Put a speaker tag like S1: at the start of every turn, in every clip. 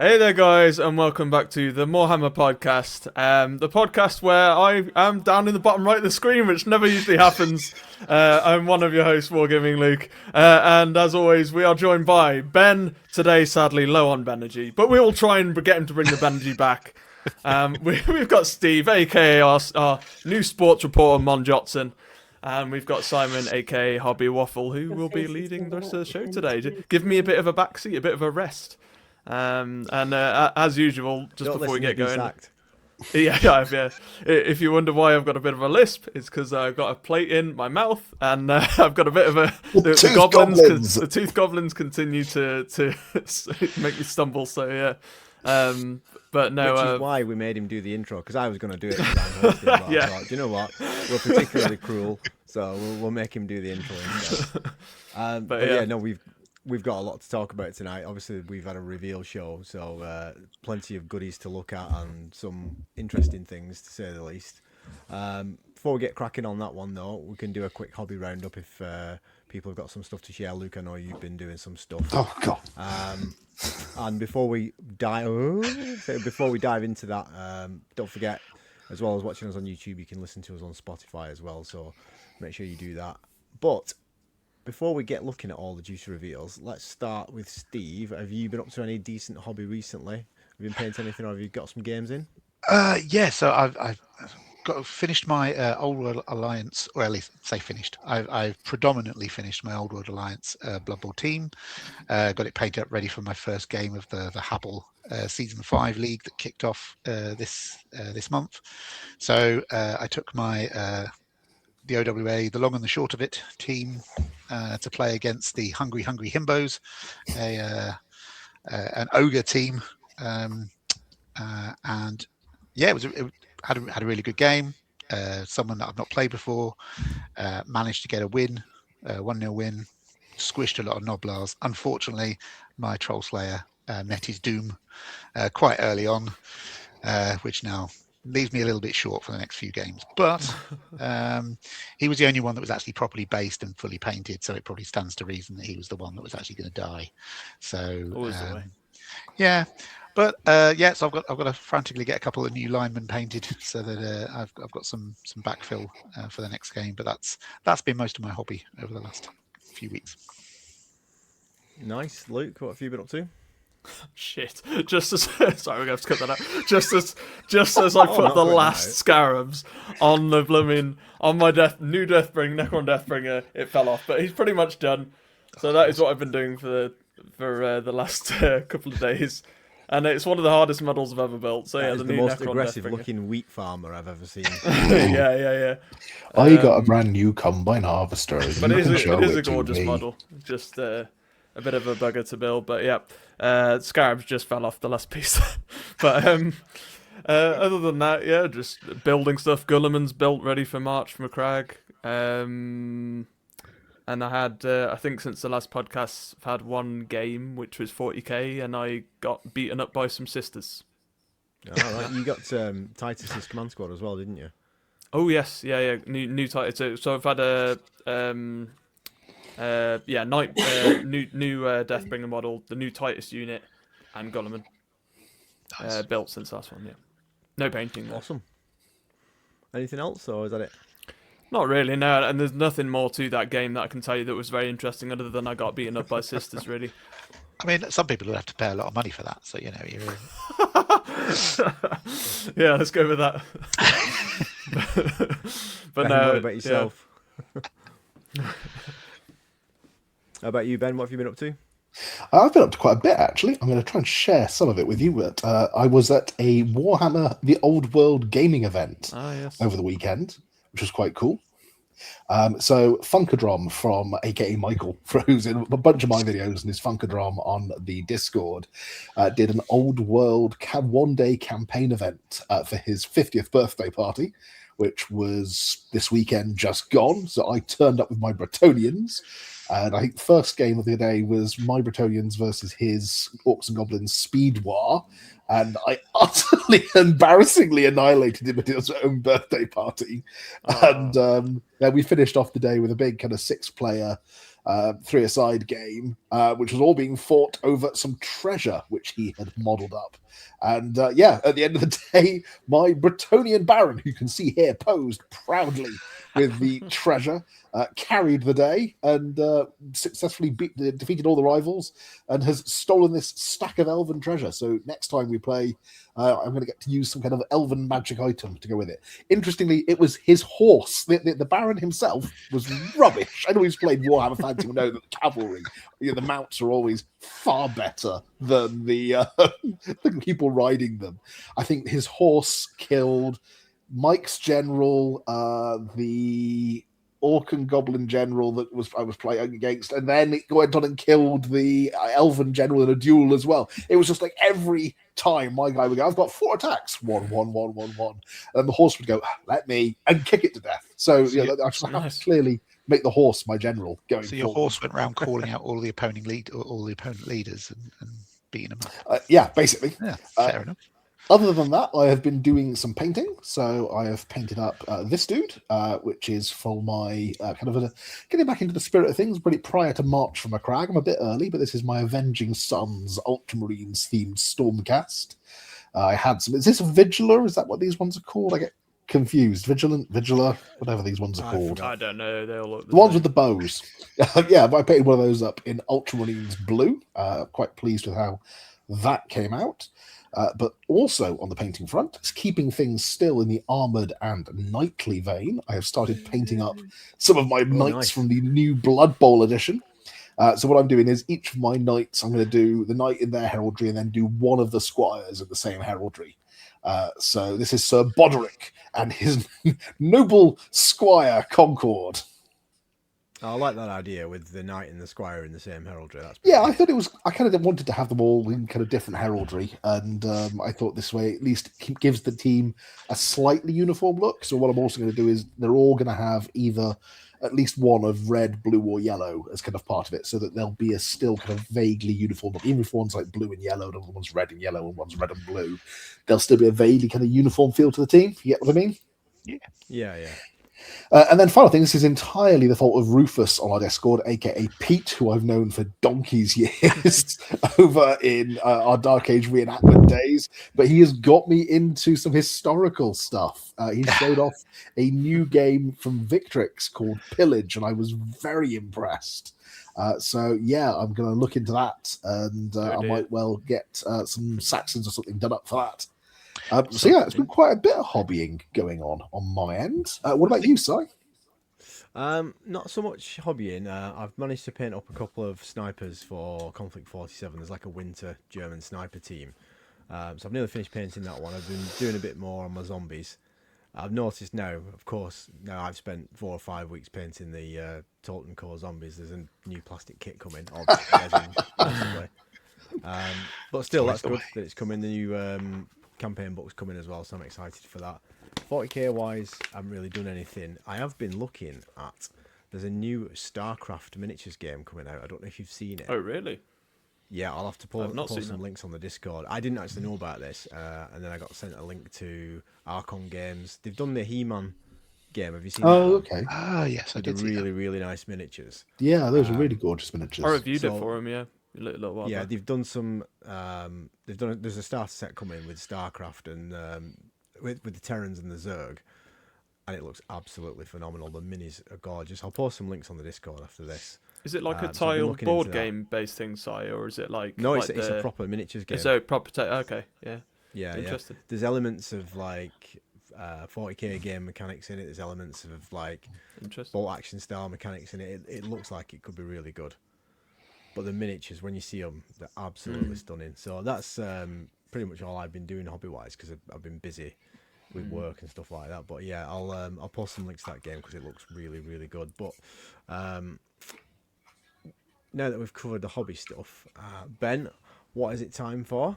S1: Hey there, guys, and welcome back to the Morehammer Podcast. The podcast where I am down in the bottom right of the screen, which never usually happens. I'm one of your hosts, Wargaming Luke, and as always, we are joined by Ben. Today, sadly, low on Benergy, but we will try and get him to bring the Benergy back. We've got Steve, aka our new sports reporter, Mon Jotson. And we've got Simon, aka Hobby Waffle, who will be leading the rest of the show today. Give me a bit of a backseat, a bit of a rest. As usual, just before we get going, yeah. If you wonder why I've got a bit of a lisp, it's because I've got a plate in my mouth, and I've got a bit of the tooth goblins continue to make me stumble. So yeah. But no,
S2: which is why we made him do the intro, because I was going to do it. But yeah. I thought, do you know what? We're particularly cruel, so we'll make him do the intro instead. But yeah, no, we've got a lot to talk about tonight. Obviously, we've had a reveal show, so plenty of goodies to look at and some interesting things, to say the least. Before we get cracking on that one, though, we can do a quick hobby roundup if people have got some stuff to share. Luke, I know you've been doing some stuff.
S3: Oh God!
S2: And before we dive into that, don't forget, as well as watching us on YouTube, you can listen to us on Spotify as well. So make sure you do that. But before we get looking at all the juicy reveals, let's start with Steve. Have you been up to any decent hobby recently? Have you been painting anything, or have you got some games in?
S3: Yeah, so I've finished my Old World Alliance, or at least say finished. I've predominantly finished my Old World Alliance Blood Bowl team. Got it painted up ready for my first game of the Habble Season 5 League that kicked off this month. So I took my the OWA, the long and the short of it team, to play against the Hungry Himbos, an ogre team, and yeah, it had a really good game. Someone that I've not played before, managed to get a win, 1-0 win, squished a lot of Noblars. Unfortunately, my Troll Slayer met his doom quite early on, which now leaves me a little bit short for the next few games. But he was the only one that was actually properly based and fully painted, so it probably stands to reason that he was the one that was actually going to die. So yeah. But so I've got to frantically get a couple of new linemen painted so that I've got some backfill for the next game. But that's been most of my hobby over the last few weeks.
S2: Nice, Luke. What have you been up to?
S1: Shit! Just as sorry, we're gonna have to cut that out. Just as I put the last scarabs on the blooming on my new Necron Deathbringer, it fell off. But he's pretty much done. So that is what I've been doing for the last couple of days. And it's one of the hardest models I've ever built. So yeah,
S2: the most aggressive-looking wheat farmer I've ever seen.
S1: yeah.
S3: I got a brand new combine harvester.
S1: But it is a gorgeous model. Just a bit of a bugger to build. But yeah, scarabs just fell off the last piece. But other than that, yeah, just building stuff. Gulliman's built, ready for March from a crag. And I had, I think since the last podcast, I've had one game, which was 40k, and I got beaten up by some sisters.
S2: Oh, right. You got Titus's command squad as well, didn't you?
S1: Oh, yes. Yeah. New Titus. So I've had new Deathbringer model, the new Titus unit, and Gulliman. Nice. Built since last one, yeah. No painting, though.
S2: Awesome. Anything else, or is that it?
S1: Not really, no, and there's nothing more to that game that I can tell you that was very interesting other than I got beaten up by sisters, really.
S3: I mean, some people would have to pay a lot of money for that, so, you know, you're...
S1: Yeah, let's go with that. but
S2: Ben,
S1: no,
S2: what about yourself? Yeah. How about you, Ben? What have you been up to?
S3: I've been up to quite a bit, actually. I'm going to try and share some of it with you. But I was at a Warhammer, the Old World gaming event over the weekend, which was quite cool. So Funkadrom from aka Michael, who's in a bunch of my videos and his Funkadrom on the Discord, did an Old World one-day campaign event for his 50th birthday party, which was this weekend just gone. So I turned up with my Bretonians
S4: And I think the first game of the day was my Bretonians versus his Orcs and Goblins Speed War. And I utterly embarrassingly annihilated him at his own birthday party. And then we finished off the day with a big kind of 6-player 3-a-side game, which was all being fought over some treasure which he had modelled up. And at the end of the day, my Bretonian Baron, who you can see here posed proudly with the treasure, carried the day and successfully defeated all the rivals and has stolen this stack of elven treasure. So next time we play, I'm going to get to use some kind of elven magic item to go with it. Interestingly, it was his horse. The Baron himself was rubbish. I know he's played Warhammer Fantasy, will know that the cavalry, the mounts are always far better than the people riding them. I think his horse killed Mike's general, the Orc and Goblin general that I was playing against, and then it went on and killed the Elven general in a duel as well. It was just like every time my guy would go, I've got 4 attacks, 1, 1, 1, 1, 1, and the horse would go, let me, and kick it to death. So I have to clearly make the horse my general going.
S3: So your horse went around calling out all the opponent leaders and beating them up.
S4: Basically.
S3: Yeah, fair enough.
S4: Other than that, I have been doing some painting. So I have painted up this dude, which is for my getting back into the spirit of things, pretty prior to March from a Crag. I'm a bit early, but this is my Avenging Suns Ultramarines themed Stormcast. I had some. Is this a Vigiler? Is that what these ones are called? I get confused. Vigilar, whatever these ones are called.
S1: I don't know. They all look
S4: the ones with the bows. Yeah, but I painted one of those up in Ultramarines blue. Quite pleased with how that came out. But also on the painting front, it's keeping things still in the armoured and knightly vein. I have started painting up some of my knights from the new Blood Bowl edition. So what I'm doing is each of my knights, I'm going to do the knight in their heraldry and then do one of the squires of the same heraldry. So this is Sir Boderick and his noble squire Concord.
S2: I like that idea with the knight and the squire in the same heraldry.
S4: I thought it was. I kind of wanted to have them all in kind of different heraldry, and I thought this way at least gives the team a slightly uniform look. So what I'm also going to do is they're all going to have either at least one of red, blue, or yellow as kind of part of it, so that there'll be a still kind of vaguely uniform look. Even if one's like blue and yellow, and one's red and yellow, and one's red and blue, there'll still be a vaguely kind of uniform feel to the team. You get what I mean?
S2: Yeah.
S4: And then final thing, this is entirely the fault of Rufus on our Discord, aka Pete, who I've known for donkey's years over in our Dark Age reenactment days. But he has got me into some historical stuff. He showed off a new game from Victrix called Pillage, and I was very impressed. I'm going to look into that, and I might well get some Saxons or something done up for that. It's been quite a bit of hobbying going on my end. What about you, Si?
S2: Not so much hobbying. I've managed to paint up a couple of snipers for Conflict 47. There's like a winter German sniper team. So I've nearly finished painting that one. I've been doing a bit more on my zombies. I've noticed now, of course, now I've spent 4 or 5 weeks painting the Totem Core zombies. There's a new plastic kit coming, possibly. But still, that's good that it's coming. The new campaign book's coming as well, so I'm excited for that. 40k wise, I haven't really done anything. I have been looking at, there's a new StarCraft miniatures game coming out. I don't know if you've seen it.
S1: Oh, really?
S2: Yeah, I'll have to pull some links on the Discord. I didn't actually know about this, and then I got sent a link to Archon Games. They've done the He-Man game. Have you seen that?
S4: Oh, okay.
S3: Yes, I did.
S2: Really nice miniatures.
S4: Yeah, those are really gorgeous miniatures.
S1: I reviewed it for him, a little while back.
S2: They've done some. There's a starter set coming with StarCraft and with the Terrans and the Zerg, and it looks absolutely phenomenal. The minis are gorgeous. I'll post some links on the Discord after this.
S1: Is it like a tile board game based thing, Si, or is it like?
S2: No,
S1: like
S2: it's a proper miniatures game.
S1: It's a proper. Okay,
S2: yeah.
S1: Interesting.
S2: There's elements of like 40k game mechanics in it. There's elements of like bolt action style mechanics in it. It looks like it could be really good. But the miniatures, when you see them, they're absolutely stunning. So that's pretty much all I've been doing hobby-wise, because I've been busy with work and stuff like that. But yeah, I'll post some links to that game because it looks really good. But now that we've covered the hobby stuff, Ben, what is it time for?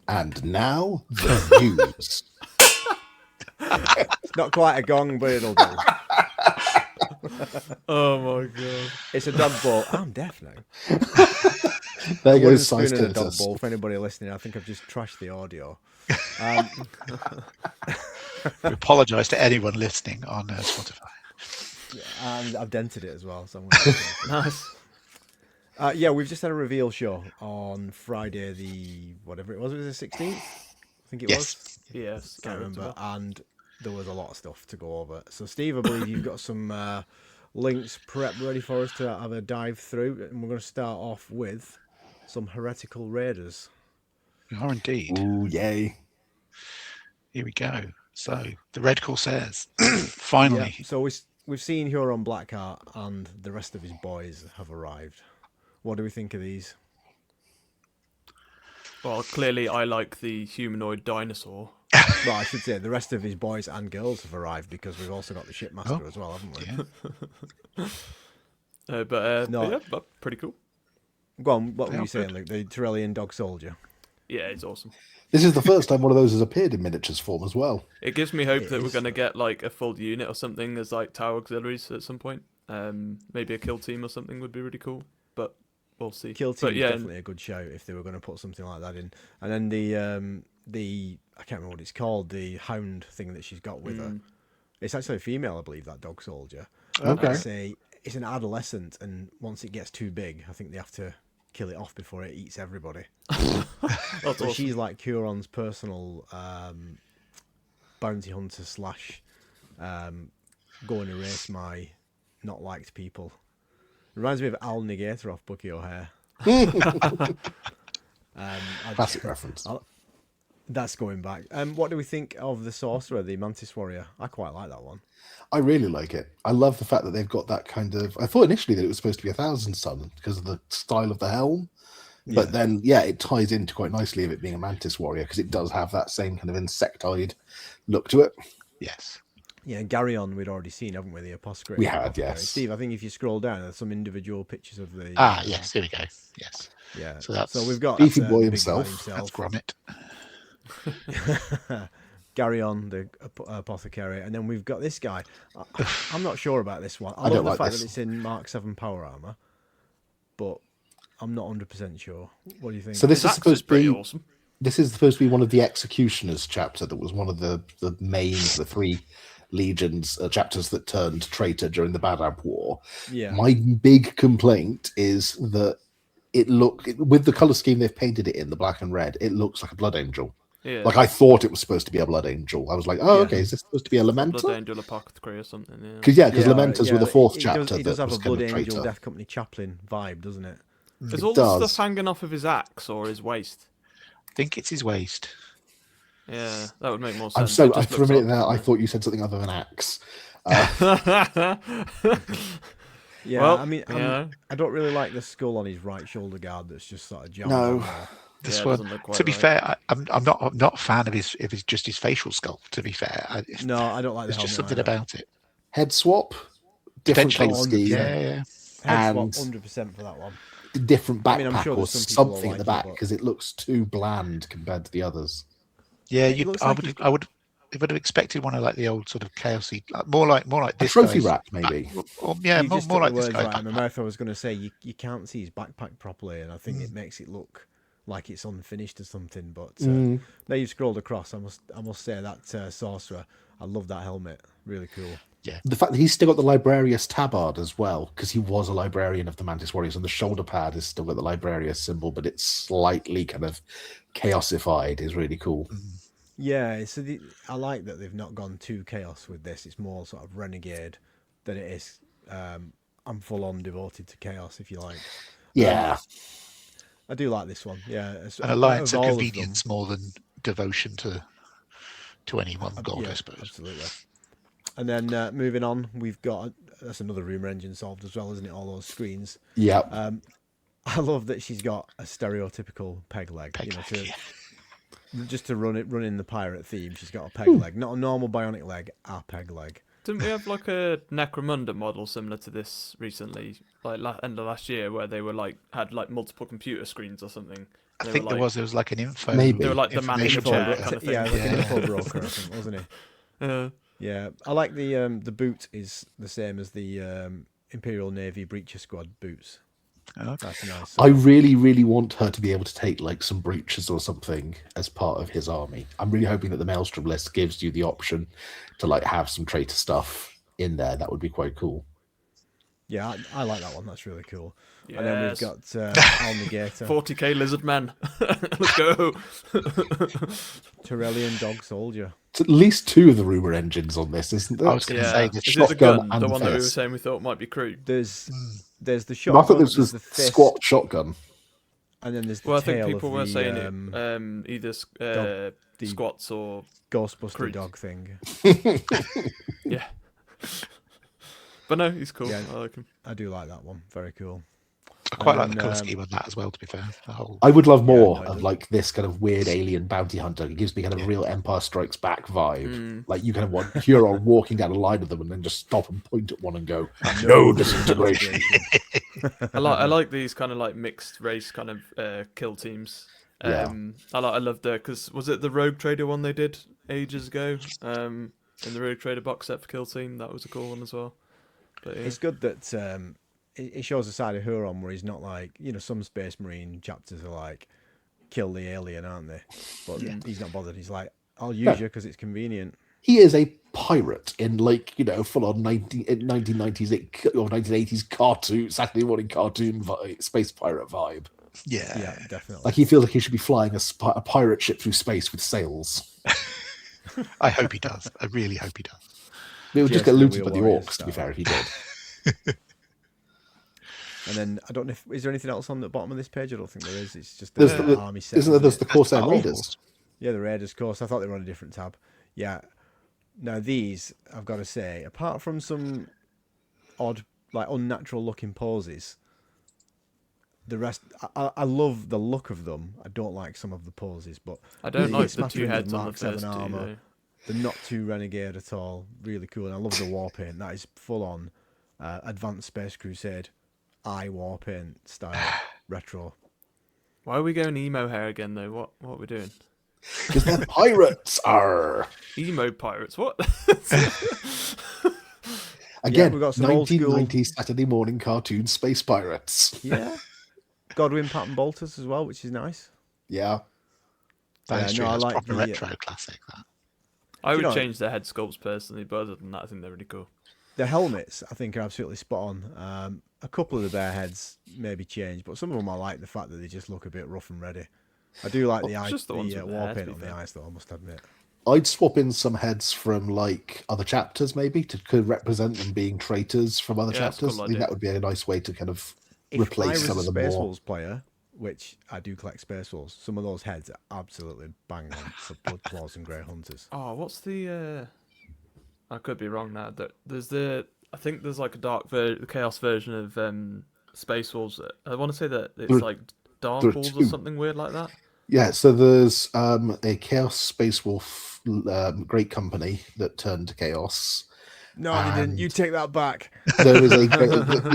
S4: And now the news.
S2: It's not quite a gong, but it'll do.
S1: Oh my god!
S2: It's a dog ball. I'm deaf now.
S4: There
S2: I
S4: goes
S2: was
S4: size
S2: spooning a dog
S4: tinnitus.
S2: ball for anybody listening. I think I've just trashed the audio.
S3: We apologise to anyone listening on Spotify.
S2: And I've dented it as well. So I'm gonna
S1: Nice.
S2: yeah, we've just had a reveal show on Friday, the whatever it was the 16th. I think it was.
S1: Yes.
S2: Can't remember. And there was a lot of stuff to go over. So, Steve, I believe you've got some links prep ready for us to have a dive through, and we're going to start off with some heretical raiders.
S3: We are indeed.
S4: Ooh, yay.
S3: Here we go. So, the Red Corsairs, finally.
S2: Yeah, so we've seen Huron Blackheart, and the rest of his boys have arrived. What do we think of these?
S1: Well, clearly I like the humanoid dinosaur.
S2: Well, I should say the rest of his boys and girls have arrived because we've also got the shipmaster as well, haven't we?
S3: Yeah.
S1: But yeah, but pretty cool.
S2: Go on, what were
S3: Yeah,
S2: you saying,
S3: good.
S2: Luke? The Torellian dog soldier.
S1: Yeah, it's awesome.
S4: This is the first time one of those has appeared in miniatures form as well.
S1: It gives me hope
S2: It
S1: that we're
S2: is.
S1: going to get like a full unit or something as like tower auxiliaries at some point. Maybe a kill team or something would be really cool, but we'll see.
S2: Kill team
S1: But
S2: is
S1: yeah,
S2: definitely a good shout if they were going to put something like that in. And then the I can't remember what it's called, the hound thing that she's got with her. It's actually a female, I believe, that dog soldier.
S4: Okay.
S2: It's an adolescent, and once it gets too big, I think they have to kill it off before it eats everybody.
S1: That's
S2: So
S1: awesome.
S2: she's like Huron's personal bounty hunter / go and erase my not liked people. Reminds me of Al Negator off Bucky O'Hare.
S4: Classic reference.
S2: That's going back. What do we think of the sorcerer, the Mantis Warrior? I quite like that one.
S4: I really like it. I love the fact that they've got that kind of... I thought initially that it was supposed to be 1,000 Sun because of the style of the helm. But then, yeah, it ties into quite nicely of it being a Mantis Warrior because it does have that same kind of insectoid look to it.
S3: Yes.
S2: Yeah, Garyon we'd already seen, haven't we? The Apothecary.
S4: We had, yes.
S2: Steve, I think if you scroll down, there's some individual pictures of the...
S3: Yes, here we go. Yes.
S2: Yeah.
S3: So
S2: we've got
S4: Beefy
S2: the
S4: boy
S2: big
S4: himself.
S3: That's Gromit.
S2: Garyon, the Apothecary, and then we've got this guy. I'm not sure about this one. I
S4: don't
S2: love the
S4: like
S2: fact
S4: this.
S2: that it's in Mark 7 power armor, but I'm not 100% sure. What do you think?
S4: So this
S1: His
S4: is
S1: axe
S4: supposed to
S1: pretty
S4: be...
S1: awesome.
S4: This is supposed to be one of the Executioners chapter that was one of the main, the 3 legions chapters that turned traitor during the Badab War.
S2: Yeah.
S4: My big complaint is that with the color scheme they've painted it in, the black and red, it looks like a blood angel.
S1: Yeah.
S4: Like I thought it was supposed to be a blood angel. I was like, oh,
S2: Yeah.
S4: okay, is this supposed to be a
S1: Blood
S4: Lamenter?
S1: Angel Apothecary or something. Yeah.
S4: Because Lamenters were the 4th
S2: it
S4: chapter.
S2: It does
S4: that
S2: have a
S4: was kind
S2: Blood
S4: of
S2: Angel
S4: traitor.
S2: Death Company chaplain vibe, doesn't it?
S1: Is all the
S4: does.
S1: stuff hanging off of his axe or his waist?
S3: I think it's his waist.
S1: Yeah, that would make more
S4: I'm
S1: sense.
S4: so
S1: It just
S4: for a
S1: looks
S4: minute
S1: like-
S4: there, I thought you said something other than axe.
S2: Yeah,
S1: Well,
S2: I mean,
S1: yeah.
S2: I don't really like the skull on his right shoulder guard that's just sort of jammed
S4: No.
S2: on there.
S3: This
S1: Yeah, it
S3: one,
S1: doesn't look quite
S3: to be
S1: right.
S3: fair, I'm not a fan of his just his facial sculpt. To be fair,
S2: No, I don't like the
S3: there's just
S2: helmet
S3: something
S2: either.
S3: about it.
S4: Head swap, different
S3: Potentially,
S4: colour scheme,
S3: yeah.
S2: Head swap,
S4: and-
S2: 100% for that one.
S4: different backpack
S2: I mean, I'm sure
S4: or
S2: there's some people who
S4: something in the
S2: like it,
S4: back
S2: but-
S4: because it looks too bland compared to the others.
S3: Yeah,
S2: It looks like he's-
S3: I would have expected one of like the old sort of chaosy, more like
S4: A
S3: this
S4: trophy
S3: guy's-
S4: rack, maybe.
S3: Or, yeah,
S2: You
S3: more
S2: just took
S3: like
S2: the
S3: this
S2: words
S3: guy's
S2: right in my
S3: backpack.
S2: mouth. I was going to say you can't see his backpack properly, and I think it makes it look like it's unfinished or something. But now you've scrolled across, I must say that sorcerer, I love that helmet. Really cool.
S4: The fact that he's still got the Librarius tabard as well, because he was a librarian of the Mantis Warriors, and the shoulder pad has still got the Librarius symbol, but it's slightly kind of chaosified, is really cool.
S2: Yeah, so I like that they've not gone too chaos with this. It's more sort of renegade than it is. I'm full on devoted to chaos, if you like.
S4: Yeah.
S2: I do like this one. Yeah,
S3: An alliance
S2: of
S3: of
S2: all of them-
S3: convenience more than devotion to any one god,
S2: yeah,
S3: I suppose.
S2: absolutely. And then moving on, we've got that's another rumor engine solved as well, isn't it? All those screens.
S4: Yeah.
S2: I love that she's got a stereotypical peg leg. Just to run in the pirate theme, she's got a peg leg, not a normal bionic leg, a peg leg.
S1: Didn't we have like a Necromunda model similar to this recently, like end of last year, where they were like had like multiple computer screens or something?
S3: I
S1: They
S3: think
S1: were,
S3: there
S1: like,
S3: was like an info.
S4: Maybe.
S1: They were like the man in the
S3: information
S1: chair
S3: board.
S1: kind of thing.
S2: Yeah, like an
S3: Yeah.
S2: info broker, I think, wasn't he? Yeah, I like the boot is the same as the Imperial Navy Breacher Squad boots.
S3: Okay.
S2: That's nice.
S4: I really, really want her to be able to take like some breaches or something as part of his army. I'm really hoping that the Maelstrom list gives you the option to like have some traitor stuff in there. That would be quite cool.
S2: Yeah, I like that one. That's really cool.
S1: Yes.
S2: And then we've got Al Negator,
S1: 40k lizard man. Let's go.
S2: Tyrellian Dog Soldier.
S4: It's at least 2 of the rumor engines on this, isn't there?
S3: I was going to say the
S1: Is it the
S4: shotgun
S1: gun?
S4: and
S1: The one that we were
S4: fist.
S1: saying we thought might be crude.
S2: There's the
S4: No,
S2: shotgun.
S4: I thought this was
S2: the fist,
S4: squat shotgun.
S2: and then there's the
S1: Well, I
S2: tail
S1: think people
S2: of
S1: were
S2: the,
S1: saying it either
S2: the
S1: squats or
S2: Ghostbuster
S1: Creed.
S2: dog thing.
S1: yeah. But no, he's cool.
S2: Yeah.
S1: I like him.
S2: I do like that one. Very cool.
S3: I quite like
S2: And
S3: the colour
S2: then,
S3: scheme on that as well, to be fair. The whole...
S4: I would love more
S2: no, I
S4: of
S2: don't.
S4: like this kind of weird alien bounty hunter. It gives me kind of a real Empire Strikes Back vibe. Like you kind of want Huron walking down a line of them and then just stop and point at one and go, "No disintegration."
S1: I like these kind of like mixed race kind of kill teams.
S4: Yeah.
S1: I love the because was it the Rogue Trader one they did ages ago? In the Rogue Trader box set for Kill Team, that was a cool one as well. But yeah.
S2: It's good that it shows a side of Huron where he's not like, some Space Marine chapters are like, kill the alien, aren't they? But he's not bothered. He's like, I'll use you because it's convenient.
S4: He is a pirate in like, full on 1990s or 1980s cartoon, Saturday morning cartoon space pirate vibe.
S3: Yeah,
S2: Definitely.
S4: Like he feels like he should be flying a pirate ship through space with sails.
S3: I hope he does. I really hope he does.
S4: They would just
S2: Yes,
S4: get
S2: the
S4: looted
S2: Wheel
S4: by the
S2: Warriors
S4: orcs, to be
S2: style.
S4: fair, if he did.
S2: And then I don't know is there anything else on the bottom of this page? I don't think there is. It's just
S4: There's
S2: the
S4: the-
S2: army set.
S4: Isn't there? There's the Corsair
S3: Oh,
S4: Raiders.
S2: Yeah, the Raiders course. I thought they were on a different tab. Yeah. Now these, I've got to say, apart from some odd, like unnatural looking poses, the rest, I love the look of them. I don't like some of the poses, but
S1: I don't
S2: the
S1: like the two
S2: smatterings of
S1: heads on the
S2: Mark 7
S1: first two.
S2: armor.
S1: Though.
S2: They're not too renegade at all. Really cool. And I love the war paint. That is full on Advanced Space Crusade eye war paint style retro.
S1: Why are we going emo hair again though? What are we doing?
S4: Because they're pirates are.
S1: Emo pirates? What?
S4: Again,
S2: we've got some old school-
S4: 1990s Saturday morning cartoon space pirates.
S2: Yeah. Godwin pattern bolters as well, which is nice.
S4: Yeah.
S3: That is true.
S2: I
S3: That's
S2: like
S3: proper
S2: the,
S3: retro classic. That.
S1: I would
S2: you know-
S1: change their head sculpts personally, but other than that, I think they're really cool.
S2: The helmets, I think, are absolutely spot on. A couple of the bear heads maybe changed, but some of them I like the fact that they just look a bit rough and ready. I do like the,
S1: just the ones with the
S2: war
S1: hair, to
S2: paint
S1: be
S2: on the
S1: fair.
S2: eyes, though, I must admit.
S4: I'd swap in some heads from like other chapters, maybe, to could represent them being traitors from other
S1: Yeah, that's a cool
S4: chapters. I think
S1: idea.
S4: that would be a nice way to kind of
S2: If I
S4: replace
S2: was
S4: some
S2: a
S4: of the
S2: Space
S4: more.
S2: Wolves player, which I do collect Space Wolves, some of those heads are absolutely bang on for Blood Claws and Grey Hunters.
S1: Oh, what's the? I could be wrong now. There's I think there's like a the chaos version of Space Wolves. I want to say that it's
S4: There-
S1: like Dark
S4: there are
S1: Wolves or
S4: two.
S1: something weird like that.
S4: Yeah, so there's a Chaos Space Wolf great company that turned to Chaos.
S2: No, they didn't. You take that back.
S4: There is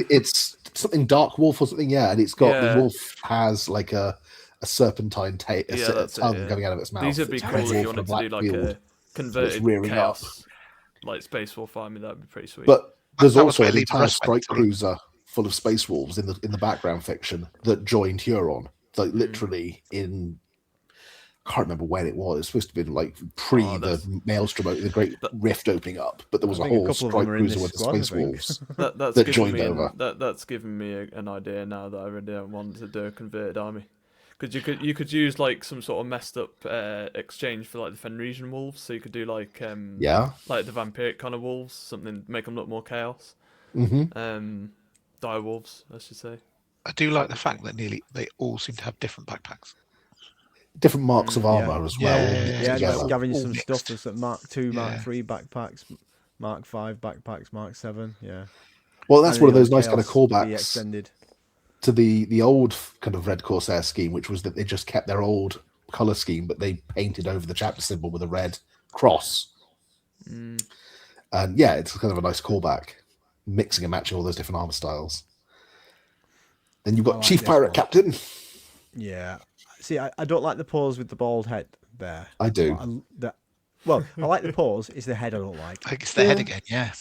S4: it's something Dark Wolf or something, yeah, and it's got
S1: Yeah.
S4: the wolf has like a serpentine
S1: Yeah, that's it,
S4: tongue
S1: yeah.
S4: coming out of its mouth.
S1: These would be
S4: It's
S1: cool
S4: red
S1: if you
S4: wolf
S1: wanted
S4: on
S1: to do like
S4: field.
S1: a converted
S4: rearing up.
S1: chaos, like Space Wolf army. That'd be pretty sweet.
S4: But there's
S3: That was
S4: also
S3: where
S4: an
S3: Lee
S4: entire
S3: Russ
S4: strike
S3: went to.
S4: cruiser full of Space Wolves in the background fiction that joined Huron. Like literally in, I can't remember when it was. It's supposed to have been like pre the Maelstrom, the Great Rift opening up. But there was
S2: I
S4: a
S2: think a
S4: whole
S2: couple of
S4: strike
S2: them are in
S4: cruiser
S2: this
S4: with the
S2: squad, I
S4: Space
S2: think.
S4: Wolves.
S1: that's
S4: that
S1: given
S4: joined
S1: me
S4: over.
S1: That's given me an idea now that I really don't want to do a converted army. Because you could use like some sort of messed up exchange for like the Fenrisian wolves. So you could do like
S4: Yeah.
S1: like the vampiric kind of wolves, something make them look more chaos.
S4: Mm-hmm.
S1: Dire wolves, I should say.
S3: I do like the fact that nearly they all seem to have different backpacks.
S4: Different marks of armor
S2: Yeah.
S4: as well.
S3: Yeah,
S4: all mixed
S2: Yeah,
S4: together.
S2: just giving you
S3: All
S2: some
S3: mixed.
S2: stuff. There's some Mark II, Mark
S3: Yeah.
S2: 3 backpacks, Mark 5 backpacks, Mark 7. Yeah.
S4: Well, that's
S2: And
S4: one of
S2: then
S4: those nice kind of
S2: Chaos, the
S4: callbacks
S2: extended.
S4: to the old kind of Red Corsair scheme, which was that they just kept their old color scheme, but they painted over the chapter symbol with a red cross. And yeah, it's kind of a nice callback, mixing and matching all those different armor styles. Then you've got
S2: like
S4: Chief
S2: this
S4: Pirate
S2: one.
S4: Captain.
S2: Yeah. See, I don't like the pose with the bald head there.
S4: I do.
S2: But Well, I like the paws. It's the head I don't like.
S3: I think it's the head again. Yeah.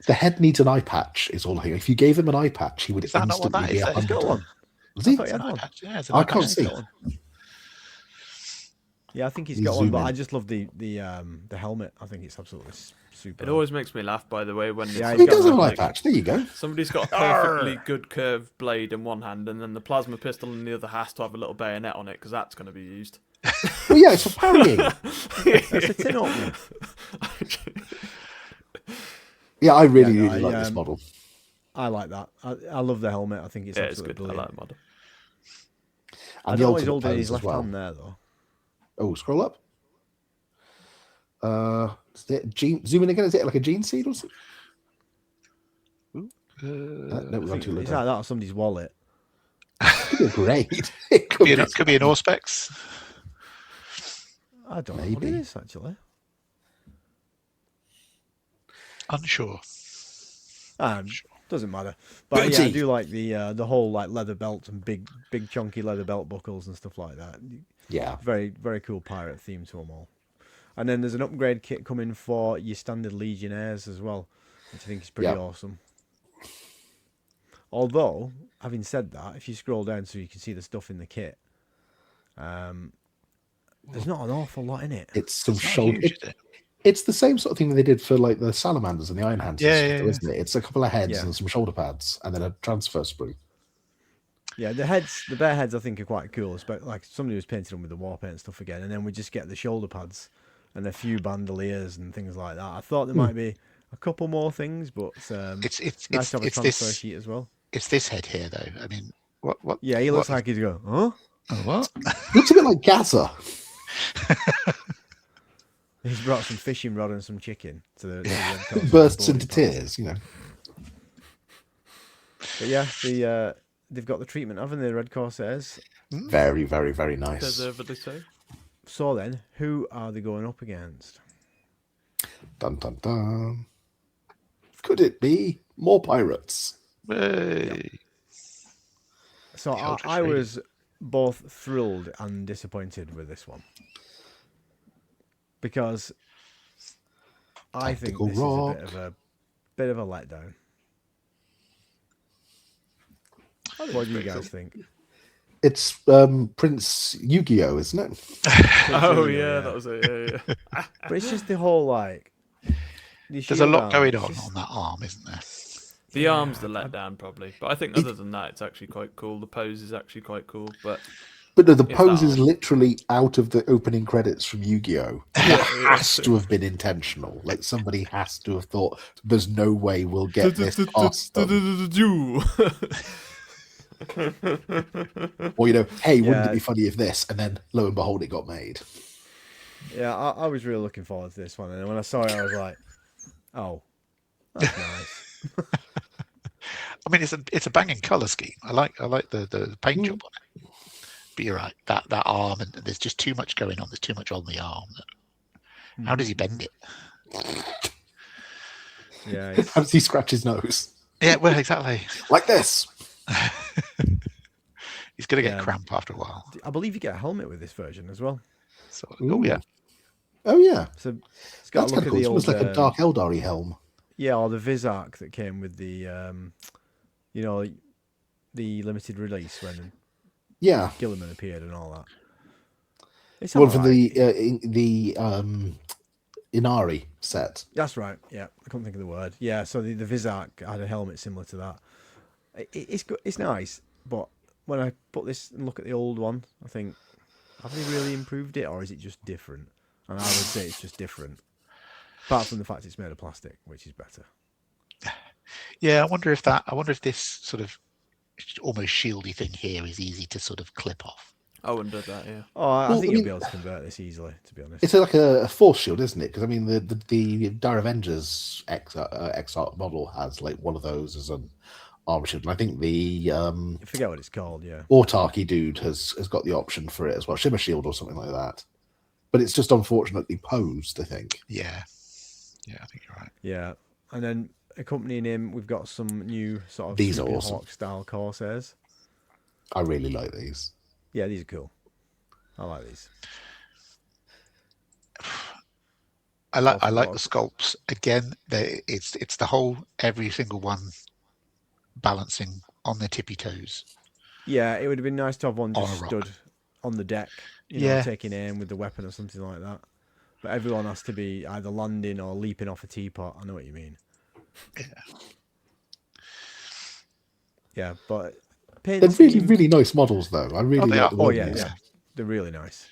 S4: The head needs an eye patch. Is all I think. If you gave him an eye patch, he would
S3: Is that not what
S4: instantly
S3: that
S4: be
S3: is?
S2: He's
S4: 100.
S2: got one.
S4: Does he?
S2: I thought he had
S3: It's an eye
S2: one.
S3: patch. Yeah, it's an
S4: I
S3: eye
S4: can't
S3: patch.
S4: see.
S2: He's got one. Yeah, I think he's
S4: You
S2: got one,
S4: zoom
S2: but
S4: in.
S2: I just love the helmet. I think it's absolutely super.
S1: It always makes me laugh, by the way, when
S2: Yeah,
S1: it's
S4: He
S2: got
S4: does have an eye
S1: like,
S4: patch. There you go.
S1: somebody's got a perfectly good curved blade in one hand, and then the plasma pistol in the other has to have a little bayonet on it because that's going to be used.
S4: Well, yeah, it's for parrying.
S2: It's a tin opener.
S4: Yeah, I really,
S2: Yeah, no,
S4: really like this model.
S2: I like that. I love the helmet. I think it's
S1: Yeah, it's
S2: absolutely
S1: good. I
S2: brilliant.
S1: like the model.
S2: I
S4: And
S2: don't
S4: the
S2: know he's
S4: ultimate
S2: holding
S4: pose
S2: his
S4: as
S2: left
S4: well.
S2: hand there though.
S4: Oh, scroll up. Is it zoom in again? Is it like a gene seed or something? No, we've gone too
S2: It's
S4: low.
S2: like that or somebody's wallet.
S4: Could be great. It could be.
S3: It could be an Auspex.
S2: I don't know what it
S4: Maybe.
S2: is actually.
S3: Unsure.
S2: Doesn't matter. But yeah, I
S4: Booty.
S2: do like the whole like leather belt and big chunky leather belt buckles and stuff like that.
S4: Yeah.
S2: Very, very cool pirate theme to them all. And then there's an upgrade kit coming for your standard Legionnaires as well, which I think is pretty awesome. Although, having said that, if you scroll down so you can see the stuff in the kit, there's not an awful lot in it.
S4: It's some
S3: It's not
S4: shoulder.
S3: huge, is it?
S4: It's the same sort of thing that they did for like the salamanders and the iron hands,
S3: Yeah, yeah.
S4: isn't it? It's a couple of heads
S2: Yeah.
S4: and some shoulder pads, and then a transfer sprue.
S2: Yeah, the bare heads I think are quite cool. Like somebody was painting them with the war paint and stuff again, and then we just get the shoulder pads and a few bandoliers and things like that. I thought there might be a couple more things, but
S3: It's
S2: nice to have a
S3: it's
S2: transfer
S3: this
S2: sheet as well.
S3: it's this head here though. I mean, what?
S2: Yeah, he looks like he's going, huh?
S3: Oh, what?
S4: Looks a bit like Gaza.
S2: He's brought some fishing rod and some chicken to the Red Coast
S4: Bursts
S2: boarding
S4: into
S2: party.
S4: tears, you know.
S2: But yeah, they've got the treatment, haven't they, the Red Corsairs?
S4: Very, very, very nice.
S1: Deservedly so.
S2: So then, who are they going up against?
S4: Dun dun dun. Could it be more pirates?
S3: Hey.
S2: So
S3: The Eldritch
S2: I
S3: Raiders.
S2: was both thrilled and disappointed with this one. Because I think
S4: Tactical
S2: this
S4: rock.
S2: is a bit of a letdown. What do you guys think?
S4: It's Prince Yu-Gi-Oh, isn't it?
S1: Oh
S2: Yeah.
S1: yeah, that was it. Yeah.
S2: But it's just the whole like.
S3: There's a lot going on that arm, isn't there?
S1: The arm's the letdown probably, but I think other than that, it's actually quite cool. The pose is actually quite cool, but
S4: But no, the
S1: It's
S4: pose
S1: that
S4: is
S1: arm.
S4: literally out of the opening credits from Yu-Gi-Oh. It has to have been intentional. Like somebody has to have thought, "There's no way we'll get this past them." Or hey, wouldn't it be funny if this? And then lo and behold, it got made.
S2: Yeah, I was really looking forward to this one, and when I saw it, I was like, "Oh, that's nice."
S3: I mean, it's a banging color scheme. I like the paint job on it. But you're right, that arm, and there's just too much going on. There's too much on the arm. How does he bend it?
S2: Yeah,
S4: How does he scratch his nose?
S3: Yeah, well, exactly.
S4: Like this.
S3: He's gonna get
S2: Yeah.
S3: cramp after a while.
S2: I believe you get a helmet with this version as well.
S3: So, oh yeah,
S4: Oh yeah.
S2: So it's got
S4: That's
S2: to look
S4: kind
S2: at
S4: of cool.
S2: the
S4: It's
S2: old,
S4: almost like a Dark Eldari helm.
S2: yeah, or the Vizark that came with the, the limited release when
S4: Yeah.
S2: Gilliman appeared and all that. It's
S4: One from
S2: alright.
S4: the Inari set.
S2: That's right. Yeah, I couldn't think of the word. Yeah, so the Vizark had a helmet similar to that. It's good. It's nice, but when I put this and look at the old one, I think, have they really improved it, or is it just different? And I would say it's just different. Apart from the fact it's made of plastic, which is better.
S3: yeah. I wonder if this sort of almost shieldy thing here is easy to sort of clip off.
S1: I wouldn't do that. Yeah.
S2: Oh, I
S4: Well,
S2: think
S4: I
S2: you'll
S4: mean-
S2: be able to convert this easily, to be honest.
S4: It's like a force shield, isn't it? Because I mean, the Dire Avengers X Art model has like one of those as an armor shield, and I think the
S2: I forget what it's called, yeah.
S4: Autarky dude has got the option for it as well, Shimmer Shield or something like that. But it's just unfortunately posed, I think.
S3: Yeah, I think you're right.
S2: Yeah. And then accompanying him, we've got some new sort of
S4: These are
S2: Super
S4: awesome.
S2: Hawk style Corsairs.
S4: I really like these.
S2: Yeah, these are cool. I like these.
S3: I like the sculpts. Again, it's the whole, every single one balancing on their tippy toes.
S2: Yeah, it would have been nice to have one just stood on the deck, taking aim with the weapon or something like that. But everyone has to be either landing or leaping off a teapot. I know what you mean. Yeah, but
S4: they're really, really nice models, though. I really like the models.
S2: Yeah, they're really nice.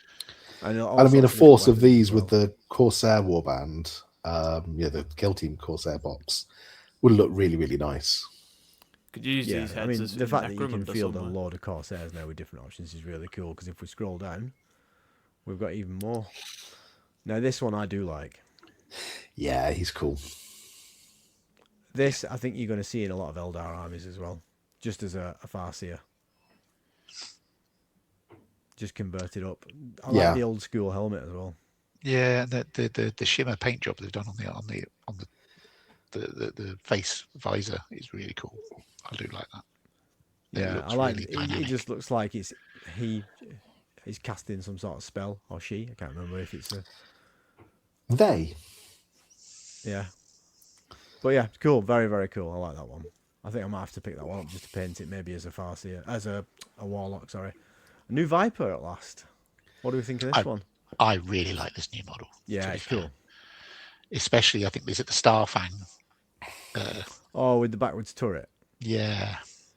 S2: And
S4: I mean, a force of these with the Corsair warband, the Kill Team Corsair bops, would look really, really nice.
S1: Could use these heads.
S2: I mean, the fact that you can field a load of Corsairs now with different options is really cool, because if we scroll down, we've got even more. Now, this one I do like.
S4: Yeah, he's cool.
S2: This, I think you're going to see in a lot of Eldar armies as well, just as a Farseer. Just converted up. I like the old school helmet as well.
S3: Yeah, the shimmer paint job they've done on the face visor is really cool. I do like that.
S2: Yeah, I like really it. Just looks like he's casting some sort of spell, or she. I can't remember if it's
S4: they.
S2: Yeah, but yeah, cool. Very, very cool. I like that one. I think I might have to pick that one up just to paint it, maybe as a Farseer, as a warlock. Sorry. A new Viper at last. What do we think of this one?
S3: I really like this new model.
S2: Yeah, it's cool.
S3: Especially, I think, is it the Starfang?
S2: With the backwards turret.
S3: Yeah.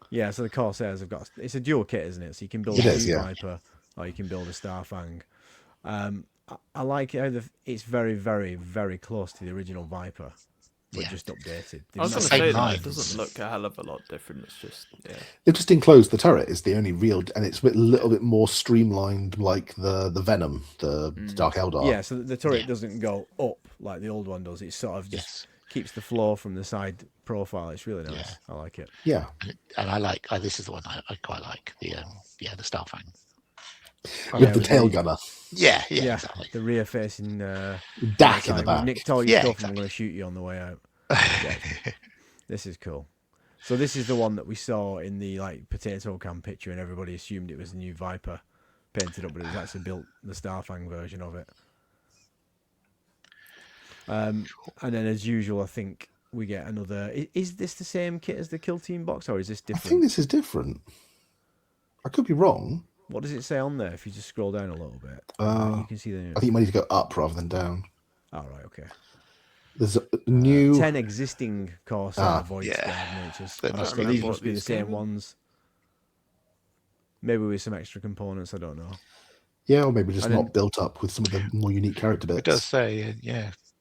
S2: Yeah, so the Corsairs have got... It's a dual kit, isn't it? So you can build a Viper, or you can build a Starfang. I like how it's very, very, very close to the original Viper, but just updated.
S1: I was going to say that it doesn't look a hell of a lot different. It's just,
S4: They've just enclosed the turret is the only real, and it's a little bit more streamlined, like the Venom, the Dark Eldar.
S2: Yeah, so the turret doesn't go up like the old one does. It sort of just keeps the floor from the side profile. It's really nice. I like it.
S4: Yeah,
S3: and I like this is the one I quite like, the Starfang
S4: with the tail gunner.
S3: Yeah, exactly.
S2: The rear facing
S4: Dak in the back.
S2: Nick, all your stuff, and I'm going to shoot you on the way out. This is cool. So this is the one that we saw in the potato can picture, and everybody assumed it was a new Viper painted up, but it was actually built the Starfang version of it. And then, as usual, I think we get another. Is this the same kit as the Kill Team box, or is this different?
S4: I think this is different. I could be wrong.
S2: What does it say on there? If you just scroll down a little bit, you can see the.
S4: I think you might need to go up rather than down.
S2: Oh, right, okay.
S4: There's a new
S2: 10 existing Corsair Void Squad natures. So these must be the same ones. Maybe with some extra components, I don't know.
S4: Yeah, or maybe just not built up with some of the more unique character bits.
S3: It does say,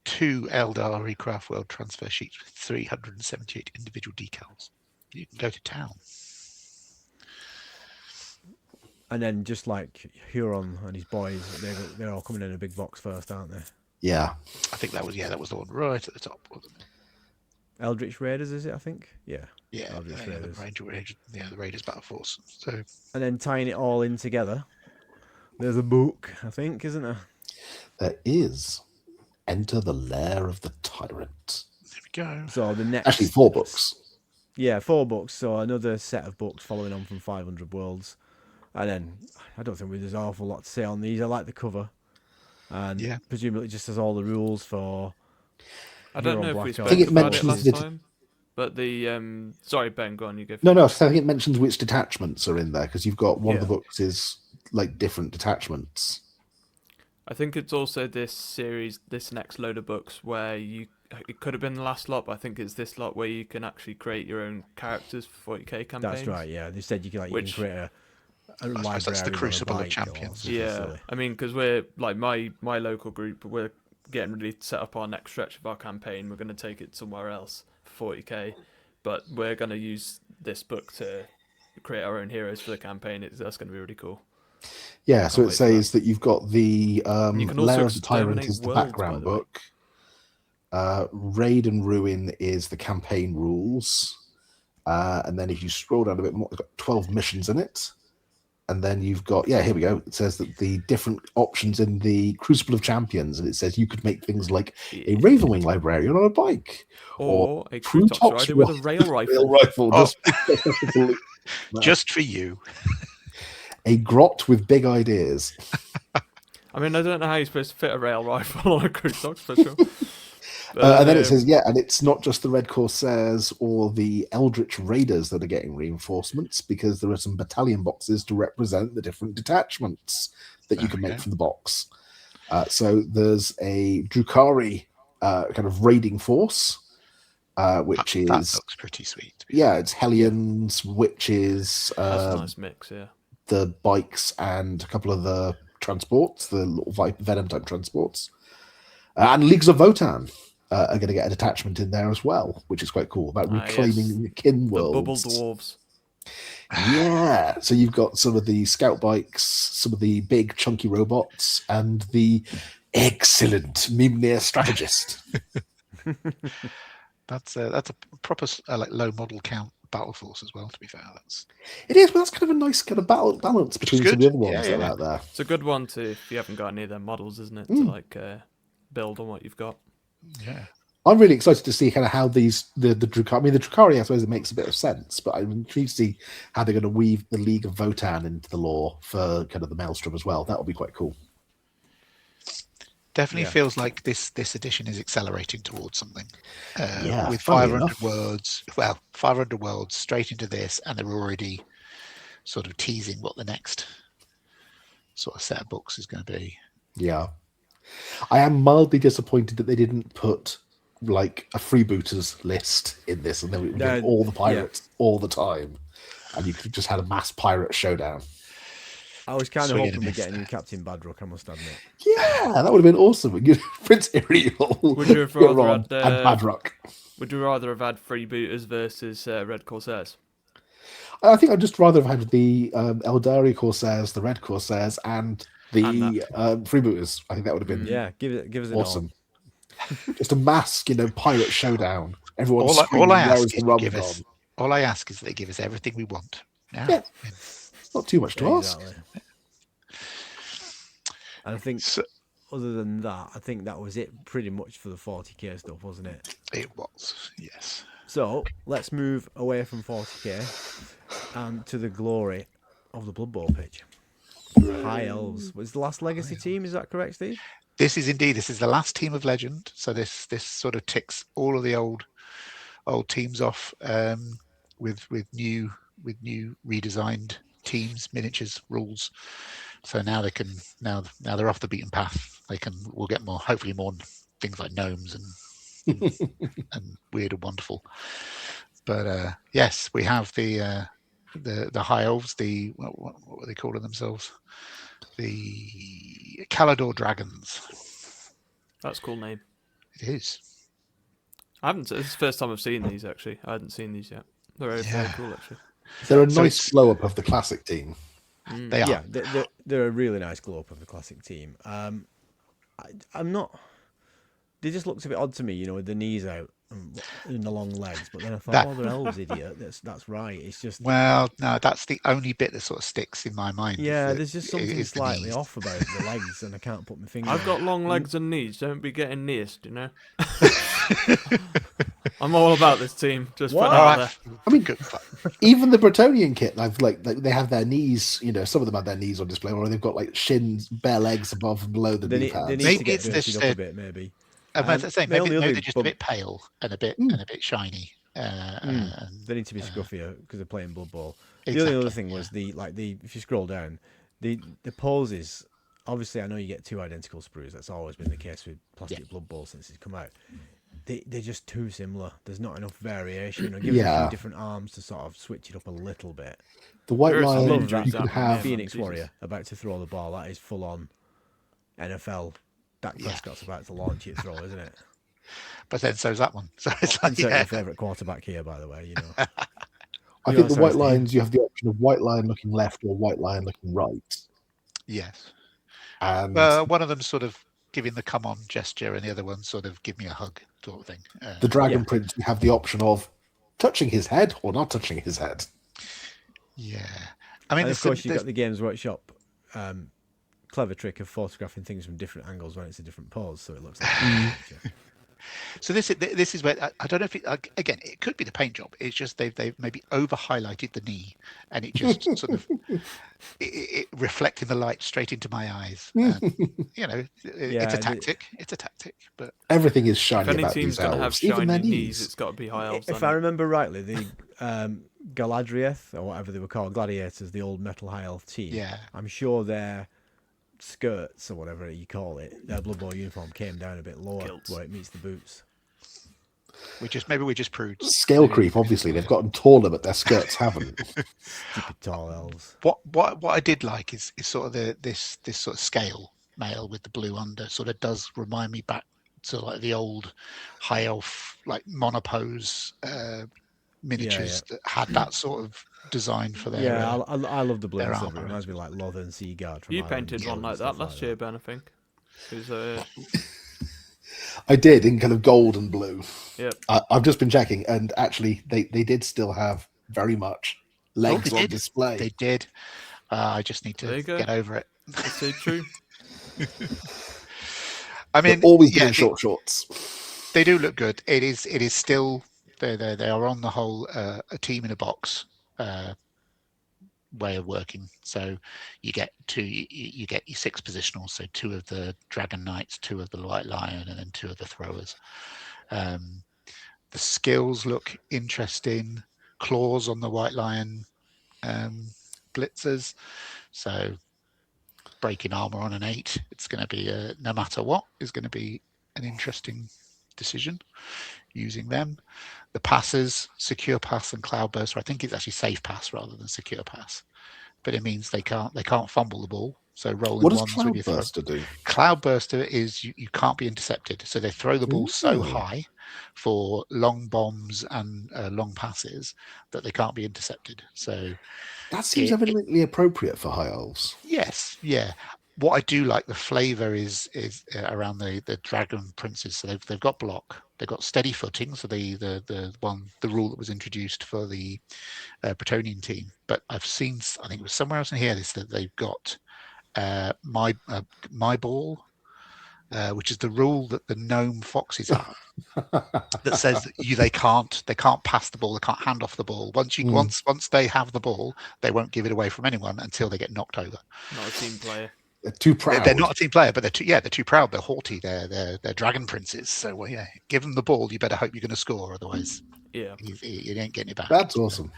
S3: 2 Eldar Recraft World transfer sheets with 378 individual decals. You can go to town.
S2: And then just like Huron and his boys, they're all coming in a big box first, aren't they?
S4: Yeah.
S3: I think that was the one right at the top, wasn't it?
S2: Eldritch Raiders, is it, I think? Yeah.
S3: Yeah,
S2: Eldritch Raiders.
S3: The Raiders Battle Force. So.
S2: And then tying it all in together, there's a book, I think, isn't there?
S4: There is. Enter the Lair of the Tyrant.
S3: There we go.
S2: So the next...
S4: Actually, 4 books.
S2: Yeah, 4 books. So another set of books following on from 500 Worlds. And then, I don't think there's an awful lot to say on these. I like the cover. And presumably it just has all the rules for...
S1: I don't know if we spoke
S4: about
S1: it last time, but the... sorry, Ben, go on, you go first.
S4: No, I think it mentions which detachments are in there, because you've got one of the books is different detachments.
S1: I think it's also this next load of books where it could have been the last lot, but I think it's this lot where you can actually create your own characters for 40k campaigns.
S2: That's right, yeah. They said you can create a library.
S3: That's the Crucible of Champions.
S1: Yeah, I mean, because we're my local group, we're getting ready to set up our next stretch of our campaign. We're going to take it somewhere else for 40k, but we're going to use this book to create our own heroes for the campaign. That's going to be really cool.
S4: Yeah, so it says that you've got the Lair of the Tyrant is the background book. Raid and Ruin is the campaign rules. And then if you scroll down a bit more, it's got 12 missions in it. And then you've got, here we go. It says that the different options in the Crucible of Champions, and it says you could make things like a Ravenwing librarian on a bike,
S1: or a Crew Tops rider with a rail rifle.
S3: Just for you.
S4: A grot with big ideas.
S1: I mean, I don't know how you're supposed to fit a rail rifle on a Crusader for sure.
S4: And then it says, and it's not just the Red Corsairs or the Eldritch Raiders that are getting reinforcements, because there are some battalion boxes to represent the different detachments that you can make from the box. So there's a Drukhari kind of raiding force, which
S3: that looks pretty sweet.
S4: Yeah, it's Hellions, Witches.
S1: That's a nice mix, yeah.
S4: The bikes and a couple of the transports, the little Venom type transports. And Leagues of Votan are going to get a detachment in there as well, which is quite cool, about reclaiming the kin worlds.
S1: The bubble dwarves.
S4: Yeah, so you've got some of the scout bikes, some of the big chunky robots, and the excellent Mimnir strategist.
S3: That's a proper like low model count battle force as well. To be fair,
S4: it is, but that's kind of a nice kind of balance between some of the other ones that are out there.
S1: It's a good one to if you haven't got any of their models, isn't it? To like build on what you've got.
S3: Yeah.
S4: I'm really excited to see kind of how the Drukhari. I mean, the Drukhari, I suppose it makes a bit of sense, but I'm intrigued to see how they're going to weave the League of Votan into the lore for kind of the Maelstrom as well. That will be quite cool.
S3: Definitely feels like this edition is accelerating towards something. With 500 worlds, 500 worlds straight into this, and they're already sort of teasing what the next sort of set of books is going to be.
S4: Yeah. I am mildly disappointed that they didn't put like a freebooters list in this, and then we would get all the pirates all the time, and you could have just had a mass pirate showdown.
S2: I was kind of hoping we'd get a new Captain Badrock, I must admit.
S4: Yeah, that would have been awesome. Prince Iriel.
S1: Would you have rather had
S4: and Badrock?
S1: Would you rather have had freebooters versus Red Corsairs?
S4: I think I'd just rather have had the Eldari Corsairs, the Red Corsairs, and the freebooters. I think that would have been
S2: give us an
S4: awesome. Just a mass, pirate showdown. Everyone
S3: all I ask is that they give us everything we want. Yeah.
S4: Not too much to ask.
S2: And I think other than that, I think that was it pretty much for the 40k stuff, wasn't it?
S3: It was, yes.
S2: So let's move away from 40k and to the glory of the Blood Bowl pitch. High Elves was the last legacy team, is that correct, Steve?
S3: This is the last team of legend. So this sort of ticks all of the old teams off with new redesigned teams, miniatures, rules. So now they can now they're off the beaten path. We'll get hopefully more things like gnomes and weird and wonderful. But yes, we have the High Elves, what were they calling themselves? The Calador Dragons.
S1: That's a cool name.
S3: It is.
S1: It's the first time I've seen these actually. I hadn't seen these yet. They're very cool actually.
S4: They're a nice glow up of the classic team.
S3: They are.
S2: Yeah, they're a really nice glow up of the classic team. I'm not. They just looked a bit odd to me, with the knees out and the long legs. But then I thought, they're elves, idiot. That's right. It's just.
S3: Well, no, that's the only bit that sort of sticks in my mind.
S2: Yeah, there's just something slightly off about the legs, and I can't put my finger.
S1: I've got long legs and knees. Don't be getting nearest, I'm all about this team. Just put it out there.
S4: I mean, even the Bretonian kit, they have their knees. Some of them have their knees on display, or they've got like shins, bare legs above and below the knee pads.
S2: Maybe it's this up a bit, maybe.
S3: Maybe they're just a bit pale and a bit shiny.
S2: They need to be scruffier because they're playing Blood Bowl.
S3: Exactly.
S2: The only other thing was if you scroll down, the poses. Obviously, I know you get two identical sprues. That's always been the case with plastic Blood Bowl since it's come out. They're just too similar. There's not enough variation. Give them a few different arms to sort of switch it up a little bit.
S4: The white line
S2: you
S4: can have
S2: Phoenix Warrior about to throw the ball. That is full on NFL. Dak Prescott's about to launch it throw, isn't it?
S3: But then so's that one. So it's like
S2: your favourite quarterback here, by the way.
S4: I think the white lines, you have the option of white line looking left or white line looking right.
S3: Yes.
S4: And
S3: one of them sort of giving the come on gesture, and the other one sort of give me a hug sort of thing.
S4: The Dragon Prince, you have the option of touching his head or not touching his head.
S3: Yeah. I mean,
S2: and of course, you've got the Games Workshop clever trick of photographing things from different angles when it's a different pose, so it looks like a picture.
S3: So this is where I don't know if again it could be the paint job. It's just they've maybe over highlighted the knee, and it just sort of it reflecting the light straight into my eyes. It's a tactic. It's a tactic, but
S4: everything is shiny.
S1: If any
S4: about
S1: team's
S4: these
S1: going to have
S4: elves, even
S1: shiny
S4: their
S1: knees, it's got to be high elves.
S2: If I remember rightly, the Galadrieth or whatever they were called, gladiators, the old metal high elf team.
S3: Yeah,
S2: I'm sure their skirts or whatever you call it, their Blood Bowl uniform came down a bit lower where it meets the boots.
S3: Maybe we're just prudes.
S4: Scale creep. Obviously, they've gotten taller, but their skirts haven't.
S2: Stupid tall elves.
S3: What I did like is sort of this sort of scale mail with the blue under sort of does remind me back to like the old high elf like monopose miniatures that had that sort of design for their.
S2: Yeah, I love the blue and silver. It
S3: armor.
S2: reminds me like Northern Sea Guard.
S1: You painted one like that last year, Ben, I think.
S4: I did in kind of gold and blue.
S1: Yep.
S4: I've just been checking, and actually, they did still have very much legs on display.
S3: They did. I just need to get over it.
S1: That's so true.
S4: I mean, they're always in short shorts.
S3: They do look good. It is still they are on the whole a team in a box way of working. So you get your 6 positionals. So 2 of the Dragon Knights, 2 of the White Lion, and then 2 of the Throwers. The skills look interesting. Claws on the White Lion blitzers. So breaking armor on an 8, it's going to be no matter what is going to be an interesting decision using them. The passes, secure pass and cloudburster. I think it's actually safe pass rather than secure pass, but it means they can't fumble the ball. So rolling
S4: what does
S3: ones when you
S4: cloudburster do?
S3: Cloudburster is you can't be intercepted. So they throw the ball so high for long bombs and long passes that they can't be intercepted. So
S4: that seems evidently appropriate for high elves.
S3: Yes, yeah. What I do like the flavour is around the dragon princes. So they've got block, they've got steady footing. So the rule that was introduced for the Bretonnian team. But I've seen, I think it was somewhere else in here, that they've got my ball, which is the rule that the gnome foxes have that says that they can't pass the ball, they can't hand off the ball. Once they have the ball, they won't give it away from anyone until they get knocked over.
S1: Not a team player.
S4: They're too proud.
S3: They're not a team player, but they're too proud. They're haughty. They're dragon princes. So give them the ball. You better hope you're going to score, otherwise, you ain't getting it back.
S4: That's awesome.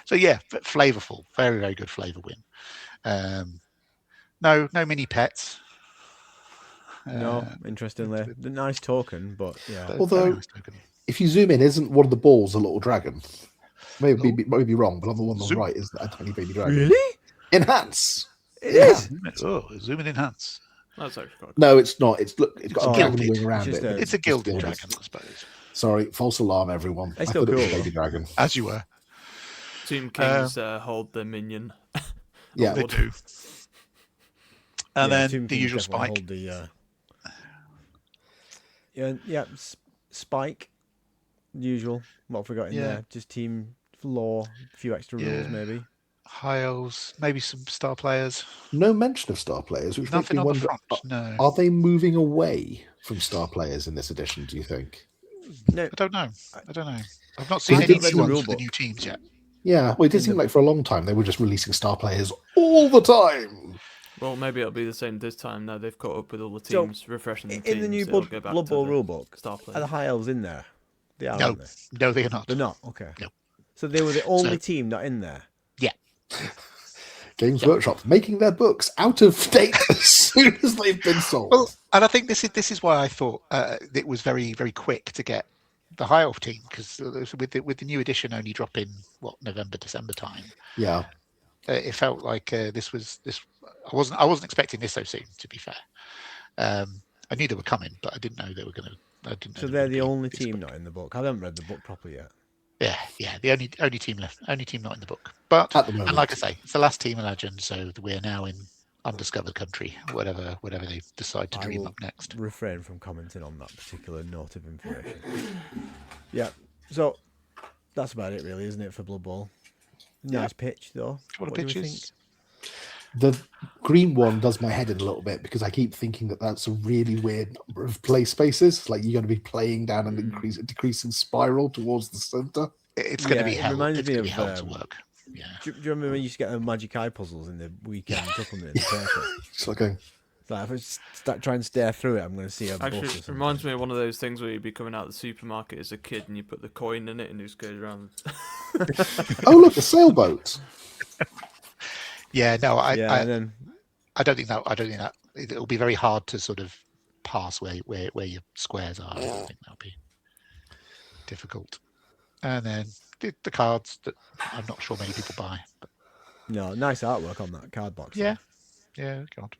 S3: So flavorful, very very good flavor win. No mini pets.
S2: No, interestingly, the nice token, but yeah.
S4: Although,
S3: nice token.
S4: If you zoom in, isn't one of the balls a little dragon? Maybe be wrong, but on the one on the right is a tiny baby dragon.
S2: Really?
S4: Enhance.
S2: It is.
S3: Oh, zoom and enhance.
S1: That's actually quite cool.
S4: No, it's not. It's got a dragon
S3: gilded.
S4: wing around it.
S3: It's a gilded dragon, I suppose.
S4: Sorry, false alarm, everyone.
S2: It's still
S4: I thought
S2: cool,
S4: it was a baby dragon.
S3: As you were.
S1: Tomb Kings hold the minion.
S4: Yeah,
S3: they do. And then
S2: Tomb
S3: the
S2: Kings
S3: usual
S2: definitely
S3: spike.
S2: Hold spike. Usual. What have we got in there? Just team lore, a few extra rules maybe.
S3: High elves, maybe some star players.
S4: no mention of star players, which makes
S3: Nothing
S4: me
S3: on the
S4: wonder:
S3: front. No,
S4: are they moving away from star players in this edition? Do you think?
S2: No,
S3: I don't know. I've not seen
S4: I
S3: any
S4: did read
S3: new
S4: the
S3: ones for the new teams yet.
S4: Yeah, well, it did seem like for a long time they were just releasing star players all the time.
S1: Well, maybe it'll be the same this time. Now they've caught up with all the teams, refreshing the teams.
S2: In the new Blood Bowl rulebook, are the high elves in there? They are, aren't they?
S3: No, they are not.
S2: They're not. Okay.
S3: No.
S2: So they were the only team not in there.
S3: Yeah.
S4: Games Workshop making their books out of date as soon as they've been sold.
S3: Well, and I think this is why I thought it was very very quick to get the high elf team, because with the new edition only dropping November December time.
S4: Yeah.
S3: It felt like this. I wasn't expecting this so soon. To be fair, I knew they were coming, but I didn't know they were going to.
S2: So they're the only team not in the book. I haven't read the book properly yet.
S3: Yeah, the only team left, only team not in the book. But
S4: At the moment.
S3: and like I say, it's the last team in Legend, so we're now in undiscovered country. Whatever they decide to dream up next.
S2: Refrain from commenting on that particular note of information. Yeah, so that's about it, really, isn't it, for Blood Bowl? Nice pitch, though.
S3: What
S2: do we
S3: pitches?
S4: The green one does my head in a little bit because I keep thinking that that's a really weird number of play spaces. Like you're going to be playing down an decreasing spiral towards the center.
S3: It's going to be hell.
S5: Reminds
S3: it's
S5: me
S3: going
S5: of
S3: to be hell to work. Yeah.
S5: Do you remember when you used to get the magic eye puzzles in the weekend supplement?
S4: It's like going.
S5: Like if I start trying to stare through it, I'm going to see a
S1: Actually,
S5: book or
S1: it
S5: something.
S1: reminds me of one of those things where you'd be coming out of the supermarket as a kid and you put the coin in it and it just goes around.
S4: Oh, look, a sailboat.
S3: Yeah, no, I
S5: then
S3: don't think that it'll be very hard to sort of pass where your squares are. I think that'll be difficult. And then the cards that I'm not sure many people buy. But...
S5: No, nice artwork on that card box.
S3: Yeah, God.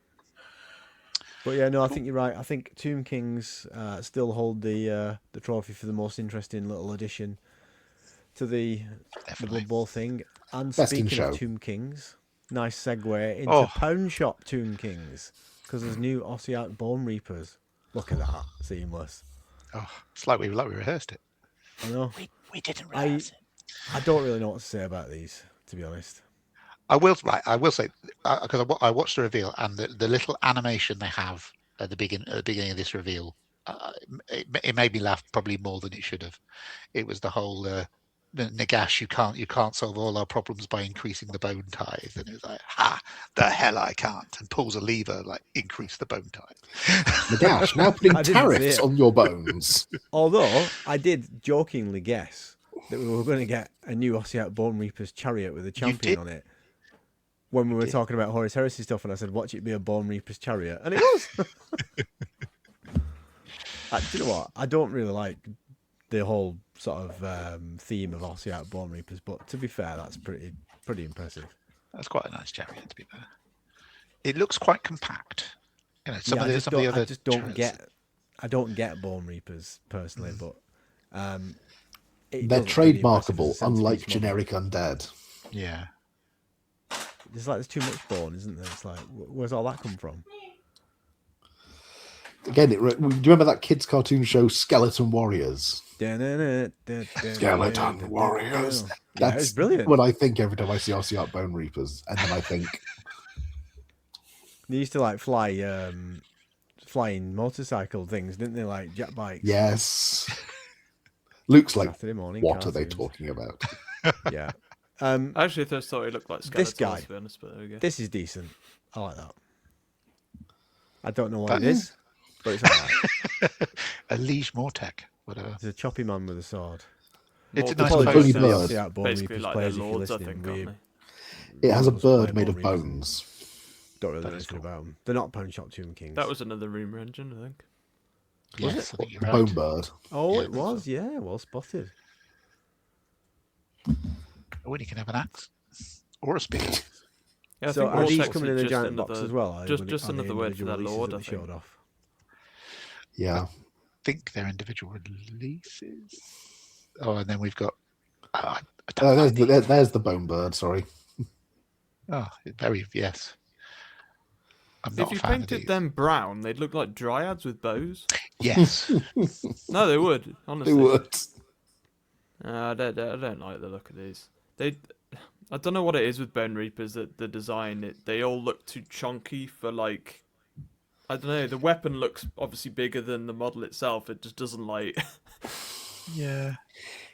S5: But yeah, no, I think you're right. I think Tomb Kings still hold the trophy for the most interesting little addition to the Blood Bowl thing. And
S4: Best in
S5: speaking
S4: show.
S5: of Tomb Kings, nice segue into Pound Shop Tomb Kings because there's new Ossiarch Bone Reapers. Look at that, seamless.
S3: Oh, it's like we rehearsed it.
S5: I know.
S3: We didn't rehearse it.
S5: I don't really know what to say about these, to be honest.
S3: I will say because I watched the reveal and the little animation they have at the beginning of this reveal. It made me laugh probably more than it should have. It was the whole Nagash, you can't solve all our problems by increasing the bone tithe, and it's like, the hell I can't, and pulls a lever like increase the bone tithe.
S4: Nagash, now putting
S5: I didn't
S4: tariffs
S5: see it.
S4: on your bones.
S5: Although I did jokingly guess that we were going to get a new Ossiarch Bone Reaper's chariot with a champion on it. When we were talking about Horus Heresy stuff, and I said, watch it be a Bone Reaper's chariot. And it was. Do you know what? I don't really like the whole sort of theme of Ossiarch Bone Reapers, but to be fair, that's pretty impressive.
S3: That's quite a nice chariot, to be fair. It looks quite compact. You know, some of the other.
S5: I just don't
S3: chariots.
S5: I don't get Bone Reapers personally, but
S4: They're trademarkable, unlike generic undead.
S3: Yeah.
S5: It's like there's too much bone, isn't there? It's like, where's all that come from?
S4: Again, do you remember that kids' cartoon show, Skeleton Warriors? Skeleton Warriors. That's
S5: brilliant.
S4: what I think every time I see Ossiarch Bone Reapers, and then I think
S5: they used to like fly flying motorcycle things, didn't they? Like jet bikes.
S4: yes. Luke's like,
S5: Saturday morning
S4: what are they
S5: cartoons.
S4: talking about?
S5: Yeah.
S1: I actually first thought he looked like Skeletor,
S5: This guy.
S1: to be honest, but there we go.
S5: This is decent. I like that. I don't know what it is, but it's alright.
S3: A Liege Mortec, whatever.
S5: It's a choppy man with a sword.
S3: It's a
S1: More
S3: nice
S4: Probably
S3: pose.
S4: only
S1: those
S4: bird.
S5: Ossiarch Bone
S1: basically
S5: Reapers
S1: like
S5: players,
S1: their
S5: if you're
S1: lords, I
S5: listening,
S1: think, aren't
S4: It has a
S5: Those
S4: bird
S5: fire
S4: made
S5: Bone
S4: of
S5: Reapers.
S4: bones.
S5: Don't really know
S3: That is
S5: anything
S3: cool.
S5: about them. They're not Pound Shop Tomb Kings.
S1: they? That was another rumour engine, I think.
S3: Yes, I think you're right.
S4: Bone bird.
S5: Oh,
S3: Yeah,
S5: it was. Yeah, well spotted.
S3: Oh, and you can have an axe or a spear.
S1: Yeah, I
S5: So
S1: think
S5: are these
S1: Vortex
S5: coming
S1: is
S5: in a
S1: just
S5: giant
S1: another-
S5: box as well? Are
S1: just-
S5: they-
S1: just
S5: are they
S1: another word for
S5: individual
S1: their
S5: releases
S1: lord,
S5: that
S1: I
S5: they
S1: think.
S5: showed off?
S4: Yeah.
S3: Think they're individual releases. Oh, and then we've got. I don't
S4: There's the bone bird, sorry.
S3: very yes. I'm not
S1: If you
S3: a fan of
S1: painted
S3: these.
S1: them brown, they'd look like dryads with bows.
S3: Yes.
S1: No, they would. Honestly,
S4: They would.
S1: I don't like the look of these. I don't know what it is with Bone Reapers that the design. They all look too chunky for like. I don't know. The weapon looks obviously bigger than the model itself. It just doesn't like.
S3: Yeah.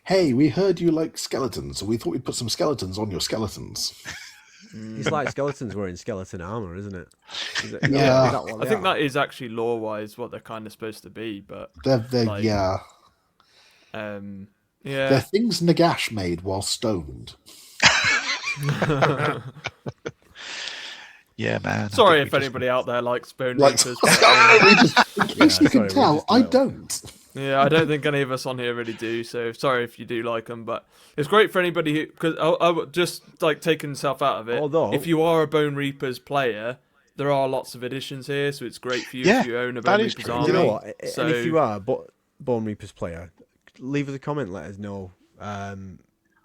S4: Hey, we heard you like skeletons, so we thought we'd put some skeletons on your skeletons.
S5: It's like skeletons wearing skeleton armor, isn't it?
S4: Yeah.
S5: is that what
S1: I
S5: they
S1: think
S5: are?
S1: that is actually lore-wise what they're kind of supposed to be, but
S4: They're
S1: Like-
S4: yeah.
S1: yeah.
S4: They're things Nagash made while stoned.
S3: Yeah, man.
S1: Sorry
S3: I
S1: if
S3: think we
S1: anybody out there likes Bone
S4: Like,
S1: Reapers.
S4: in case you
S5: sorry,
S4: can
S5: we
S4: tell,
S5: just
S4: I
S5: don't.
S4: don't.
S1: Yeah, I don't think any of us on here really do. So sorry if you do like them, but it's great for anybody who, because I would just like taking myself out of it.
S5: Although-
S1: if you are a Bone Reapers player, there are lots of editions here, so it's great for you
S3: Yeah,
S1: if you own a
S3: that
S1: Bone
S3: is
S1: Reapers
S3: true.
S1: army.
S5: You know what?
S1: So
S5: And if you are a Bone Reapers player, leave us a comment. Let us know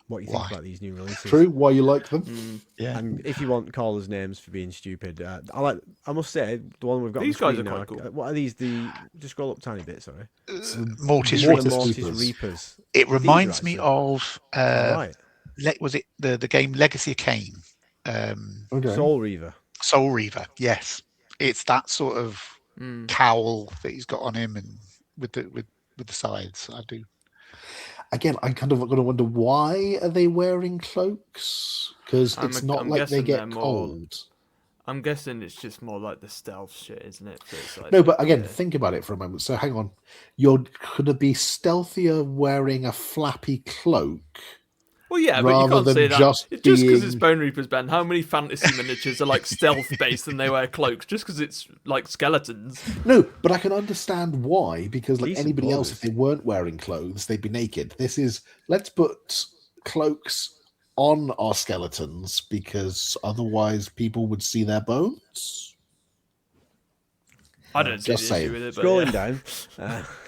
S5: what you think
S3: Why?
S5: about these new releases.
S4: True, why you like them?
S3: Yeah.
S5: And if you want callers' names for being stupid, I must say the one we've got.
S1: These
S5: on
S1: guys
S5: the
S1: are
S5: screen
S1: quite
S5: now,
S1: cool.
S5: What are these? Just scroll up a tiny bit. Sorry.
S3: Mortis
S4: Mortis
S3: Reapers.
S5: Mortis
S4: Reapers.
S5: Reapers.
S3: It
S5: These are
S3: reminds me
S5: actually-
S3: of
S5: right.
S3: was it the game Legacy of Kain?
S4: Okay.
S5: Soul Reaver.
S3: Soul Reaver, yes. It's that sort of cowl that he's got on him, and with the sides. I do.
S4: Again, I'm kind of going to wonder, why are they wearing cloaks? Because it's not like they get cold.
S1: I'm guessing it's just more like the stealth shit, isn't it? Like
S4: no, but again, think about it for a moment. So hang on. You're going to be stealthier wearing a flappy cloak.
S1: Well, yeah, but you can't say that. Just because it's Bone Reapers, Ben. How many fantasy miniatures are like stealth-based and they wear cloaks? Just because it's like skeletons.
S4: No, but I can understand why. Because like anybody else, if they weren't wearing clothes, they'd be naked. This is, let's put cloaks on our skeletons because otherwise people would see their bones.
S1: I don't see the issue with it.
S5: Scrolling down.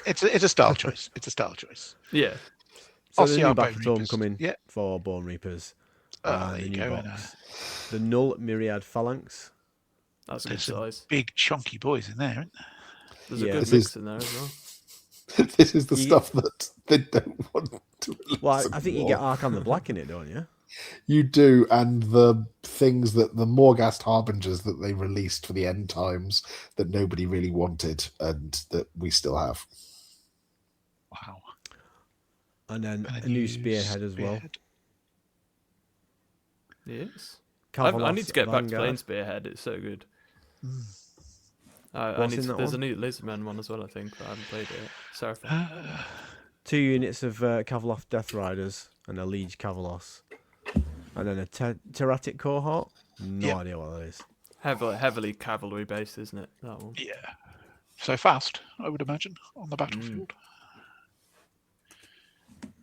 S3: It's a style choice. It's a style choice.
S1: Yeah.
S5: So the new Battle coming for Bone Reapers.
S3: There you go.
S5: The Null Myriad Phalanx.
S1: That's a good size.
S3: Big chunky boys in there, isn't there?
S1: There's a good mix in there as well.
S4: This is the stuff that they don't want to release.
S5: Well, I think you get Archon the Black in it, don't you?
S4: You do, and the things that the Morghast Harbingers that they released for the end times that nobody really wanted and that we still have.
S3: Wow.
S5: And then a new Spearhead as well.
S1: Yes. I need to get back to playing Spearhead. It's so good. There's a new Lizardman one as well, I think, but I haven't played it yet. Seraphim.
S5: 2 units of Kavaloth Death Riders and a Liege Kavalos. And then a Terratic Cohort. No idea what that is.
S1: Heavily cavalry based, isn't it? That one.
S3: Yeah. So fast, I would imagine, on the battlefield.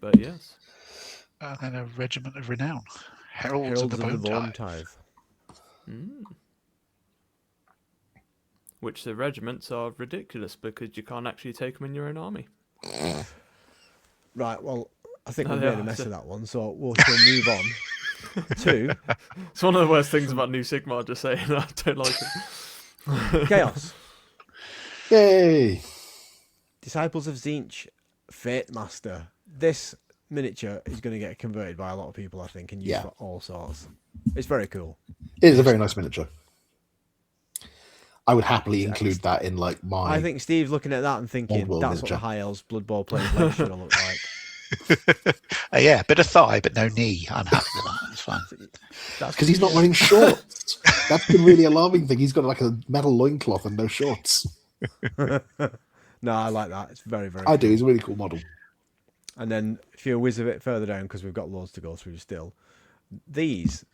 S1: But yes.
S3: And then a Regiment of Renown. Heralds of the Bone Tithe.
S1: Which the regiments are ridiculous because you can't actually take them in your own army.
S5: Right, well, I think we've made a mess of that one, so we'll move on to...
S1: It's one of the worst things about New Sigmar, just saying. I don't like it.
S5: Chaos.
S4: Yay!
S5: Disciples of Tzeentch, Fate Master. This miniature is going to get converted by a lot of people, I think, and used for all sorts. It's very cool.
S4: It is a very nice miniature. I would happily include that in like my...
S5: I think Steve's looking at that and thinking, that's miniature. What the High Elves Blood Bowl playing play should look like.
S3: Yeah, a bit of thigh, but no knee. I'm happy with that. It's fine.
S4: That's because he's not wearing shorts. That's the really alarming thing. He's got like a metal loincloth and no shorts.
S5: No, I like that. It's very, very
S4: cool. I do. He's a really cool model.
S5: And then if you whiz a bit further down, because we've got loads to go through still, these...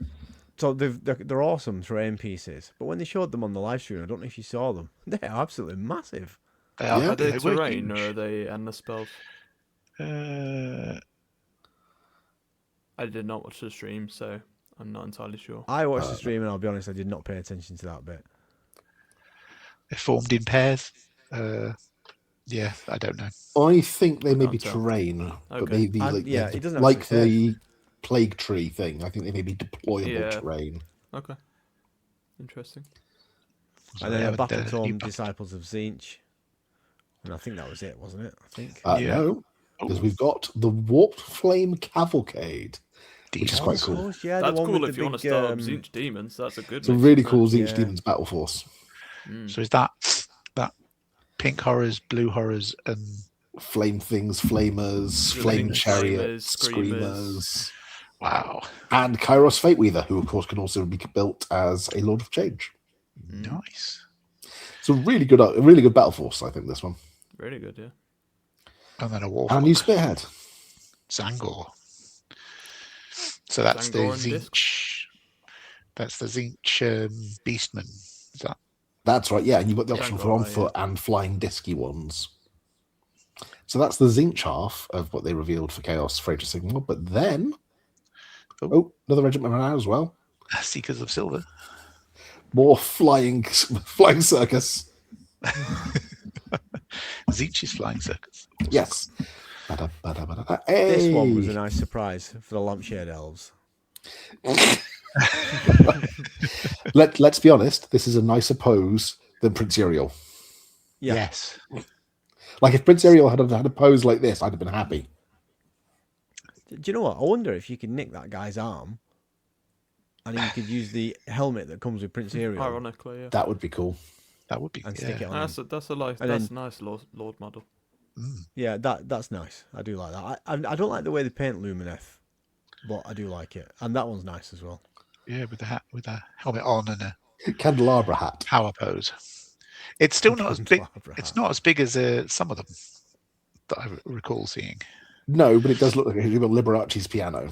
S5: So they're awesome terrain pieces, but when they showed them on the live stream, I don't know if you saw them. They're absolutely massive.
S1: Are they terrain or are they endless spells?
S3: I
S1: did not watch the stream, so I'm not entirely sure.
S5: I watched the stream, and I'll be honest, I did not pay attention to that bit.
S3: They're formed in pairs. Yeah, I don't know.
S4: I think they may be terrain, but maybe
S5: it doesn't
S4: like the plague tree thing. I think they may be deployable terrain.
S1: Okay, interesting.
S5: And then Battletorn Disciples of Tzeentch, and I think that was it, wasn't it? I think.
S4: No, because we've got the Warped Flame Cavalcade, which is quite cool.
S5: Yeah,
S1: that's cool if you want to start Tzeentch Demons. That's a good.
S4: It's a really cool Tzeentch Demons battle force.
S3: So is that pink horrors, blue horrors, and
S4: flame things, flamers, flame chariots, screamers.
S3: Wow.
S4: And Kairos Fateweaver, who of course can also be built as a Lord of Change.
S3: Nice.
S4: It's a really good battle force, I think, this one.
S1: Really good, yeah.
S3: And then a war.
S4: And a new Spearhead.
S3: Zangor. So that's the Tzeentch. That's the Tzeentch Beastman. Is that?
S4: That's right, yeah. And you've got the option for on foot and flying disky ones. So that's the Tzeentch half of what they revealed for Chaos Freighter Signal. But then, another regiment now as well.
S3: Seekers of Silver.
S4: More flying circus.
S3: Tzeentch's flying circus.
S4: Yes. Hey.
S5: This one was a nice surprise for the Lampshade Elves.
S4: Let's be honest, this is a nicer pose than Prince Uriel.
S5: Yeah.
S3: Yes.
S4: Like if Prince Uriel had a pose like this, I'd have been happy.
S5: Do you know what? I wonder if you can nick that guy's arm And you could use the helmet that comes with Prince Ariel.
S1: Ironically, yeah.
S4: That would be cool.
S3: That would be.
S5: And stick it on.
S1: That's a nice Lord model.
S5: Yeah, that's nice. I do like that. I don't like the way they paint Lumineth, but I do like it, and that one's nice as well.
S3: Yeah, with the hat, with a helmet on and a
S4: candelabra hat,
S3: power pose. It's still not as big. It's not as big as some of them that I recall seeing.
S4: No, but it does look like Liberace's piano.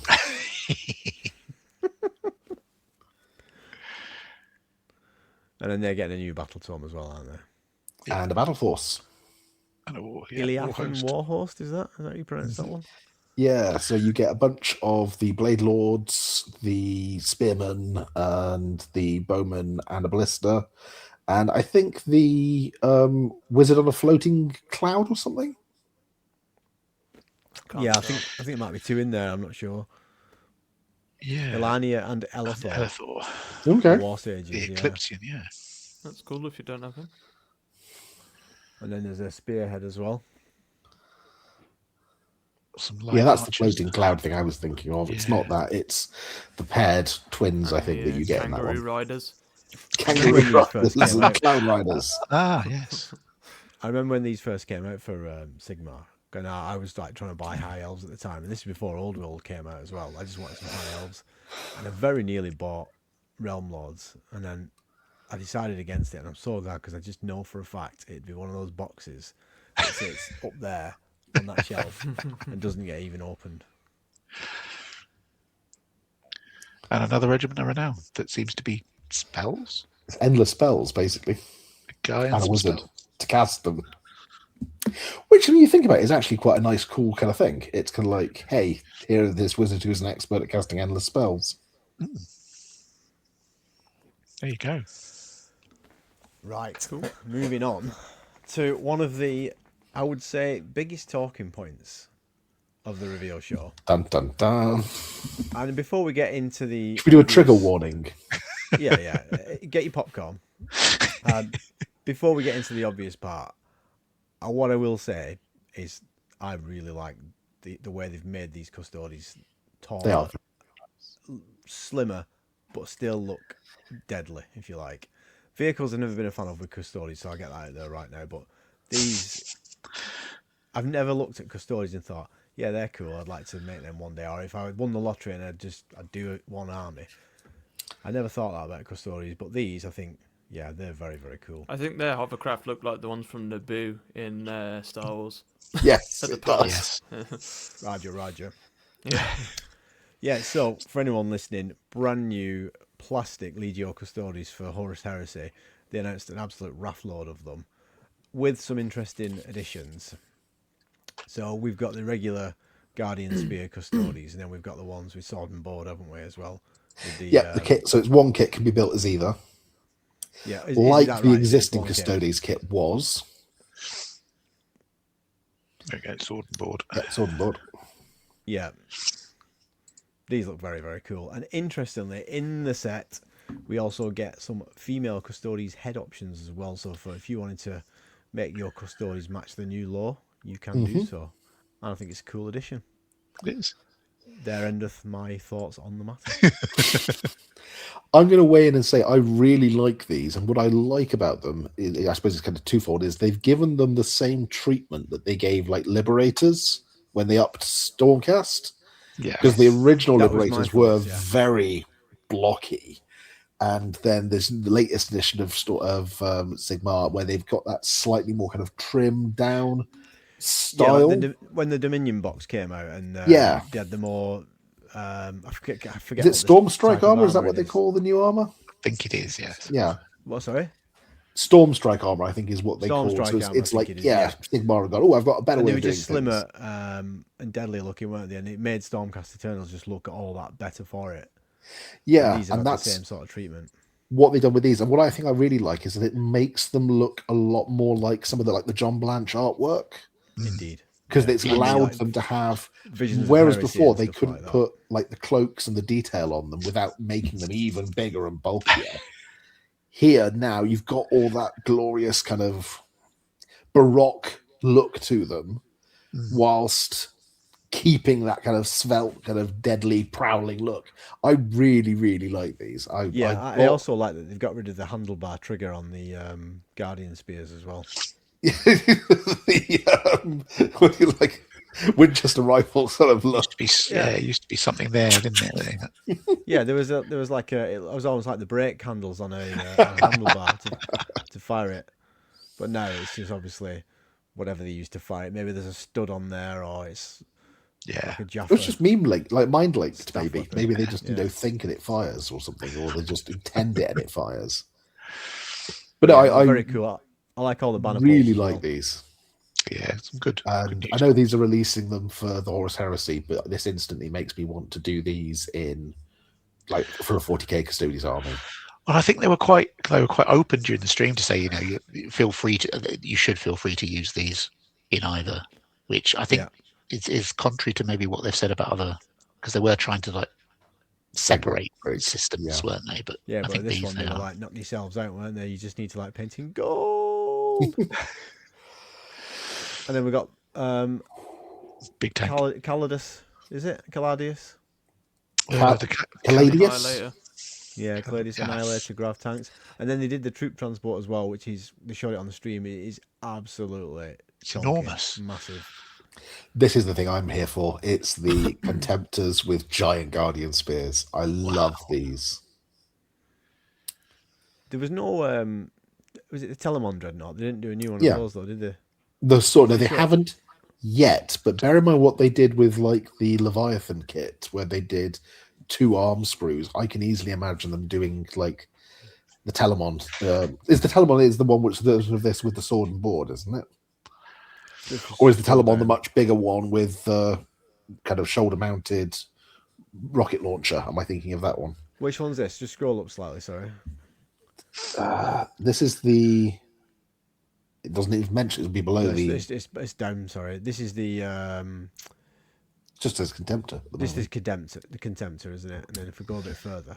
S5: And then they're getting a new battle tome as well, aren't they?
S4: And a battle force.
S3: And
S5: Iliathan Warhost, is that how you pronounce that one?
S4: Yeah, so you get a bunch of the Blade Lords, the Spearmen, and the Bowmen, and a Ballista, and I think the Wizard on a Floating Cloud or something.
S5: I think it might be 2 in there. I'm not sure.
S3: Yeah,
S5: Elania and Elathor.
S4: Okay.
S5: War Sages,
S3: the Eclipsian, yeah.
S1: That's cool if you don't have him.
S5: And then there's a Spearhead as well.
S4: That's the floating cloud thing I was thinking of. It's not that. It's the paired twins, I think, that you get in that one.
S1: Riders.
S4: Kangaroo Riders. Cloud Riders.
S3: Ah, yes.
S5: I remember when these first came out for Sigmar. And I was like trying to buy High Elves at the time, and this is before Old World came out as well. I just wanted some High Elves, and I very nearly bought Realm Lords, and then I decided against it, and I'm so glad because I just know for a fact it'd be one of those boxes that sits up there on that shelf and doesn't get even opened.
S3: And another regiment of renown that seems to be spells.
S4: It's endless spells, basically.
S3: A guy and
S4: a wizard
S3: spell
S4: to cast them. Which, when you think about it, is actually quite a nice, cool kind of thing. It's kind of like, hey, here is this wizard who's an expert at casting endless spells.
S3: There you go.
S5: Right, cool. Moving on to one of the, I would say, biggest talking points of the reveal show.
S4: Dun, dun, dun.
S5: And before we get into the...
S4: Should we do a trigger warning?
S5: Yeah. Get your popcorn. Before we get into the obvious part, what I will say is I really like the way they've made these Custodes taller.
S4: They are.
S5: Slimmer, but still look deadly, if you like. Vehicles I've never been a fan of with Custodes, so I get that out there right now. But these, I've never looked at Custodes and thought, yeah, they're cool. I'd like to make them one day. Or if I won the lottery and I'd do one army. I never thought that about Custodes, but these, I think, yeah, they're very, very cool.
S1: I think their hovercraft look like the ones from Naboo in Star Wars.
S4: Yes,
S1: At the palace.
S3: Yes.
S5: Roger.
S1: Yeah.
S5: Yeah, so for anyone listening, brand new plastic Legio Custodes for Horus Heresy. They announced an absolute raft load of them with some interesting additions. So we've got the regular Guardian Spear Custodes, and then we've got the ones with sword and board, haven't we, as well?
S4: The kit. So it's one kit can be built as either.
S5: Yeah,
S4: like the existing Custodes kit was.
S3: Okay, sword and board.
S4: Yeah, sword and board.
S5: Yeah. These look very, very cool. And interestingly, in the set, we also get some female Custodes head options as well. So if you wanted to make your Custodes match the new law, you can do so. And I think it's a cool addition.
S3: It is.
S5: There endeth my thoughts on the matter.
S4: I'm going to weigh in and say I really like these, and what I like about them, I suppose it's kind of twofold, is they've given them the same treatment that they gave like Liberators when they upped Stormcast.
S3: Yeah,
S4: because the original Liberators were
S5: thoughts, yeah.
S4: very blocky, and then there's the latest edition of Sigmar where they've got that slightly more kind of trimmed down style.
S5: Yeah, like when the Dominion box came out, and they had the more. I forget.
S4: Is it Stormstrike armor? Is that what they call the new armor?
S3: I think it is. Yes.
S4: Yeah.
S5: What? Sorry.
S4: Stormstrike armor, I think, is what they call it. So it's like, Sigmar have gone, oh, I've got a better way of doing things.
S5: They were just slimmer and deadly looking, weren't they? And it made Stormcast Eternals just look all that better for it.
S4: Yeah,
S5: and that's the same sort of treatment.
S4: What they've done with these, and what I think I really like, is that it makes them look a lot more like some of the John Blanche artwork.
S5: Indeed.
S4: Because it's allowed them to have visions. Whereas before they couldn't put the cloaks and the detail on them without making them even bigger and bulkier. Here now you've got all that glorious kind of Baroque look to them, whilst keeping that kind of svelte, kind of deadly, prowling look. I really, really like these.
S5: I also like that they've got rid of the handlebar trigger on the Guardian Spears as well.
S4: What do you like? Winchester rifle sort of look.
S3: It used to be something there, didn't it?
S5: Yeah, there was like it was almost like the brake handles on a handlebar to fire it, but now it's just obviously whatever they use to fire it. Maybe there's a stud on there, or it's like a Jaffa.
S4: It was just meme linked, like mind linked. Maybe they just think and it fires or something, or they just intend it and it fires. But no, I
S5: very cool. I like all the banner.
S4: Really like these.
S3: Yeah, some good.
S4: And I know these are releasing them for the Horus Heresy, but this instantly makes me want to do these in like for a 40k Custodes army.
S3: Well, I think they were quite open during the stream to say, you should feel free to use these in either, which I think is contrary to maybe what they've said about other, because they were trying to like separate systems, weren't they? But
S5: I think this one they were like knock yourselves out, weren't they? You just need to like paint in gold. And then we got
S3: big tank.
S5: Calidus, is it? Caladius?
S4: Caladius?
S5: Yeah, Caladius Annihilator Grav tanks. And then they did the troop transport as well, which they showed it on the stream. It is absolutely
S3: enormous.
S5: Massive.
S4: This is the thing I'm here for. It's the Contemptors with giant Guardian Spears. I love these.
S5: There was no... was it the Telemon Dreadnought? They didn't do a new one of those, though, did they?
S4: They haven't yet, but bear in mind what they did with like the Leviathan kit, where they did 2 arm sprues. I can easily imagine them doing like the Telemon. Is the one which version of this with the sword and board, isn't it? Or is the Telemon the much bigger one with kind of shoulder mounted rocket launcher? Am I thinking of that one?
S5: Which one's this? Just scroll up slightly, sorry.
S4: This is the... It doesn't even mention. It'll be below
S5: It's down. Sorry, this is the.
S4: Just as Contemptor.
S5: This is the Contemptor, isn't it? And then if we go a bit further.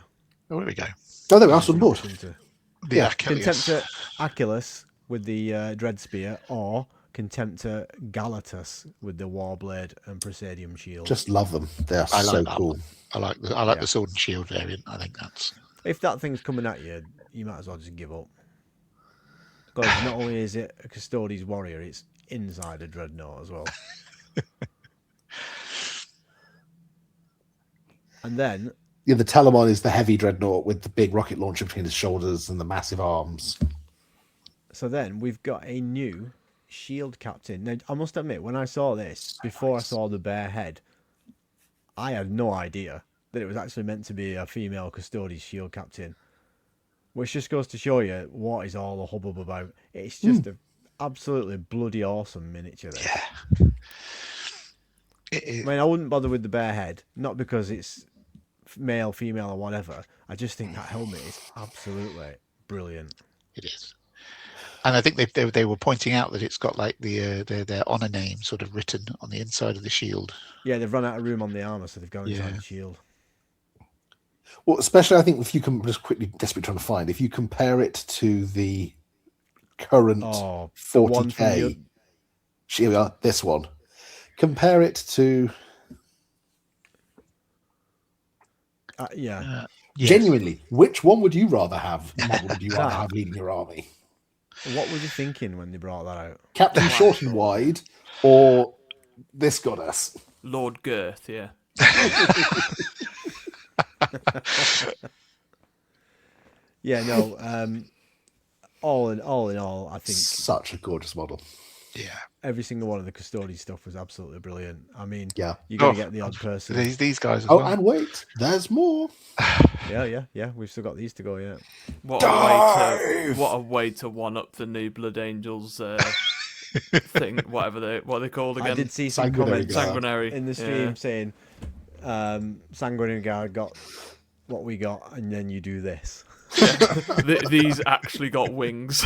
S3: Oh, here we go.
S4: Oh, there we are. On board.
S5: Contemptor Achilles with the Dread Spear, or Contemptor Galatus with the Warblade and Praesidium Shield.
S4: Just love them. They're so cool.
S3: I like the sword and shield variant. I think that's.
S5: If that thing's coming at you, you might as well just give up. Because not only is it a Custodes warrior, it's inside a dreadnought as well. And then...
S4: Yeah, the Telemon is the heavy dreadnought with the big rocket launcher between his shoulders and the massive arms.
S5: So then we've got a new shield captain. Now, I must admit, when I saw this, before I saw the bare head, I had no idea that it was actually meant to be a female Custodes shield captain. Which just goes to show you what is all the hubbub about. It's just an absolutely bloody awesome miniature there. Yeah. I mean, I wouldn't bother with the bare head, not because it's male, female, or whatever. I just think that helmet is absolutely brilliant.
S3: It is. And I think they were pointing out that it's got like their honour name sort of written on the inside of the shield.
S5: Yeah, they've run out of room on the armour, so they've gone inside the shield.
S4: Well, especially I think if you can just quickly, desperately trying to find, if you compare it to the current 40k, here we are, this one. Compare it to, genuinely, which one would you rather have? What would you rather have leading your army?
S5: What were you thinking when they brought that out?
S4: Captain Short and Wide, or this goddess?
S1: Lord Girth, yeah.
S5: Yeah, no. All in all, I think
S4: such a gorgeous model.
S3: Yeah,
S5: every single one of the Custodes stuff was absolutely brilliant. I mean,
S4: you're
S5: gonna get the odd person.
S3: These guys. As well.
S4: And wait, there's more.
S5: Yeah. We've still got these to go. Yeah.
S1: What a way to one up the new Blood Angels thing, what are they called again?
S5: I did see some comments
S1: Sanguinary
S5: in the stream saying Sanguinary Guard got what we got, and then you do this.
S1: Yeah. These actually got wings.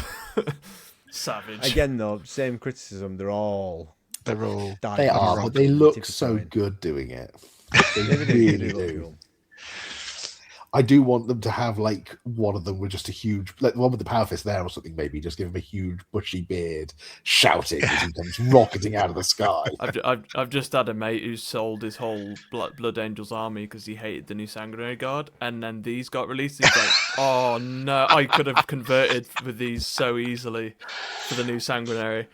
S1: Savage.
S5: Again, though, same criticism. They are.
S4: They are, but they look so good doing it. They really do. I do want them to have like one of them with just a huge, like the one with the power fist there or something. Maybe just give him a huge bushy beard, shouting as he comes rocketing out of the sky.
S1: I've just had a mate who sold his whole Blood Angels army because he hated the new Sanguinary Guard, and then these got released. He's like, "Oh no, I could have converted with these so easily for the new Sanguinary."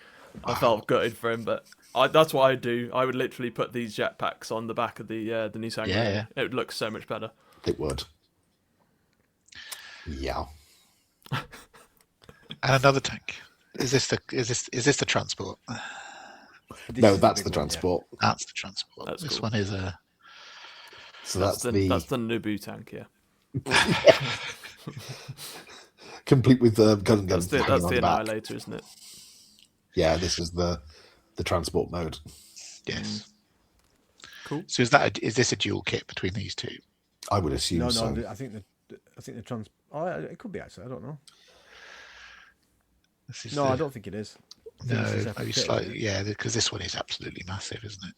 S1: I felt gutted for him, but that's what I do. I would literally put these jetpacks on the back of the new Sanguinary.
S3: Yeah.
S1: It would look so much better.
S4: It would. Yeah.
S3: And another tank. Is this the transport?
S4: No, that's the transport.
S3: Yeah. That's the transport.
S1: That's
S3: this
S1: cool.
S3: one is a.
S4: So
S1: that's the Naboo tank, yeah.
S4: Complete with the gun and guns.
S1: That's the Annihilator, isn't it?
S4: Yeah, this is the transport mode.
S3: Yes.
S1: Cool.
S3: So is this a dual kit between these two?
S4: I would assume so.
S5: No, I think the trans. Oh, it could be actually. I don't know. I don't think it is.
S3: No, maybe slightly. Yeah, because this one is absolutely massive, isn't it?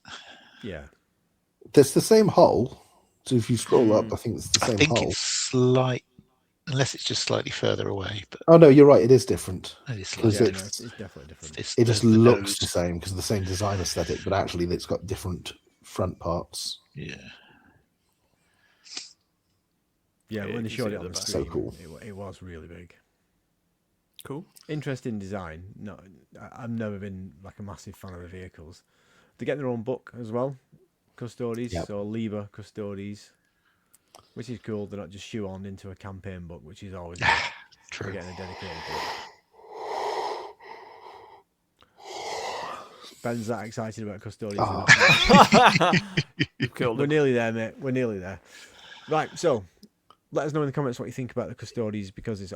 S5: Yeah.
S4: There's the same hull. So if you scroll up, I think it's the same hull.
S3: It's unless it's just slightly further away. But
S4: oh no, you're right. It is different.
S3: It's
S5: definitely different.
S4: It just looks the same because of the same design aesthetic, but actually it's got different front parts.
S3: Yeah.
S5: Yeah, when they showed it on the screen,
S4: so cool.
S5: It was really big.
S1: Cool.
S5: Interesting design. No, I've never been like a massive fan of the vehicles. They get their own book as well, Custodes, so Liber Custodes, which is cool. They're not just shoehorned into a campaign book, which is always good.
S3: True.
S5: They're getting a dedicated book. Ben's that excited about Custodes.
S1: You've killed
S5: We're
S1: him.
S5: nearly there, mate. We're nearly there. Right, so let us know in the comments what you think about the Custodes, because it's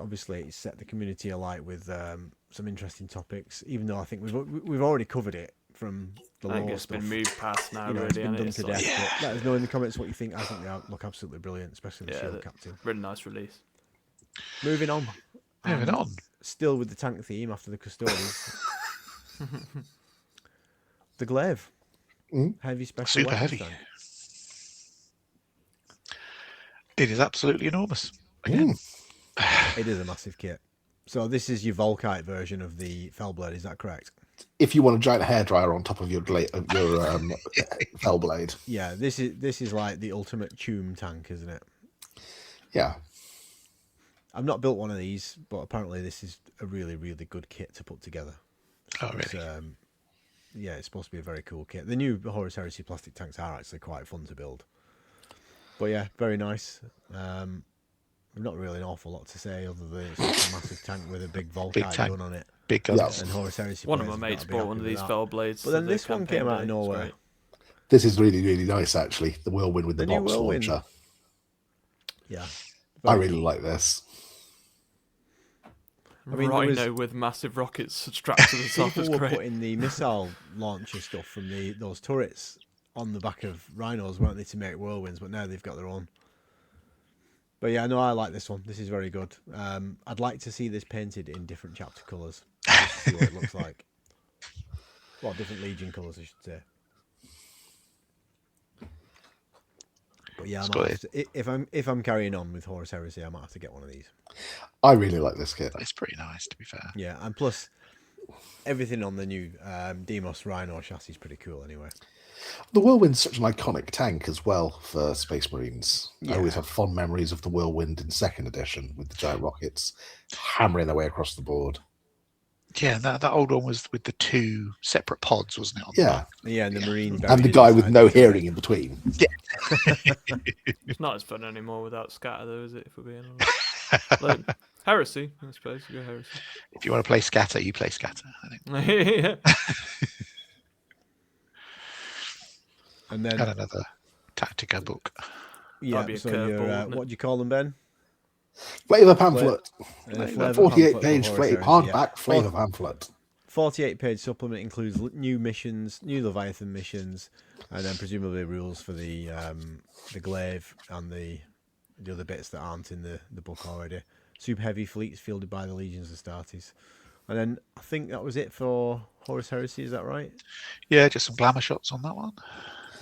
S5: set the community alight with some interesting topics. Even though I think we've already covered it from the
S1: I think
S5: lore
S1: it's
S5: stuff.
S1: been moved past now,
S5: It's
S1: really.
S5: been done to death.
S1: Yeah.
S5: But let us know in the comments what you think. I think they look absolutely brilliant, especially the Shield Captain.
S1: Really nice release.
S5: Moving on.
S3: Moving on.
S5: Still with the tank theme after the Custodes. The Glaive. Heavy special
S3: Super heavy.
S5: tank.
S3: It is absolutely enormous. Again.
S5: It is a massive kit. So this is your Volkite version of the Fellblade, is that correct?
S4: If you want a giant hairdryer on top of your Fellblade.
S5: Yeah, this is like the ultimate tomb tank, isn't it?
S4: Yeah.
S5: I've not built one of these, but apparently this is a really, really good kit to put together.
S3: Oh, really?
S5: Yeah, it's supposed to be a very cool kit. The new Horus Heresy plastic tanks are actually quite fun to build. But yeah, very nice. Not really an awful lot to say other than it's like a massive tank with a big Volkite gun on it.
S3: Big guns.
S4: Yeah.
S5: And Horus Heresy
S1: One of my mates bought one of these Fellblades.
S5: But then this one came out of nowhere.
S4: This is really, really nice, actually. The Whirlwind with the
S5: new
S4: box
S5: Whirlwind.
S4: launcher.
S5: Yeah.
S4: I really like this.
S5: I mean,
S1: Rhino with massive rockets strapped to the top is
S5: people were
S1: great.
S5: putting the missile launcher stuff from those turrets on the back of Rhinos, weren't they, to make Whirlwinds, but now they've got their own. But yeah, no, I like this one. This is very good. I'd like to see this painted in different chapter colours. Just to see what it looks like. Well, different Legion colours, I should say. But yeah, if I'm carrying on with Horus Heresy, I might have to get one of these.
S4: I really like this kit.
S3: It's pretty nice, to be fair.
S5: Yeah, and plus, everything on the new Demos Rhino chassis is pretty cool anyway.
S4: The Whirlwind's such an iconic tank as well for Space Marines.
S5: Yeah.
S4: I always have fond memories of the Whirlwind in 2nd edition with the giant rockets hammering their way across the board.
S3: Yeah, that old one was with the two separate pods, wasn't it? On the back?
S5: Yeah, and the Marine.
S4: And the guy with no hearing in between.
S3: Yeah.
S1: It's not as fun anymore without scatter, though, is it? If we're being honest. Like, Heresy, I suppose. Go Heresy.
S3: If you want to play scatter, you play scatter, I think.
S1: Yeah.
S5: And then
S3: another Tactica book.
S5: Yeah,
S1: be a
S5: so
S1: curveball,
S5: what do you call them, Ben?
S4: Flavour pamphlet.
S5: Flavour
S4: 48-page
S5: pamphlet for Horus Heresy,
S4: hardback flavour pamphlet.
S5: 48-page supplement includes new missions, new Leviathan missions, and then presumably rules for the Glaive and the other bits that aren't in the book already. Super heavy fleets fielded by the Legions Astartes. And then I think that was it for Horus Heresy, is that right?
S3: Yeah, just some glamour shots on that one.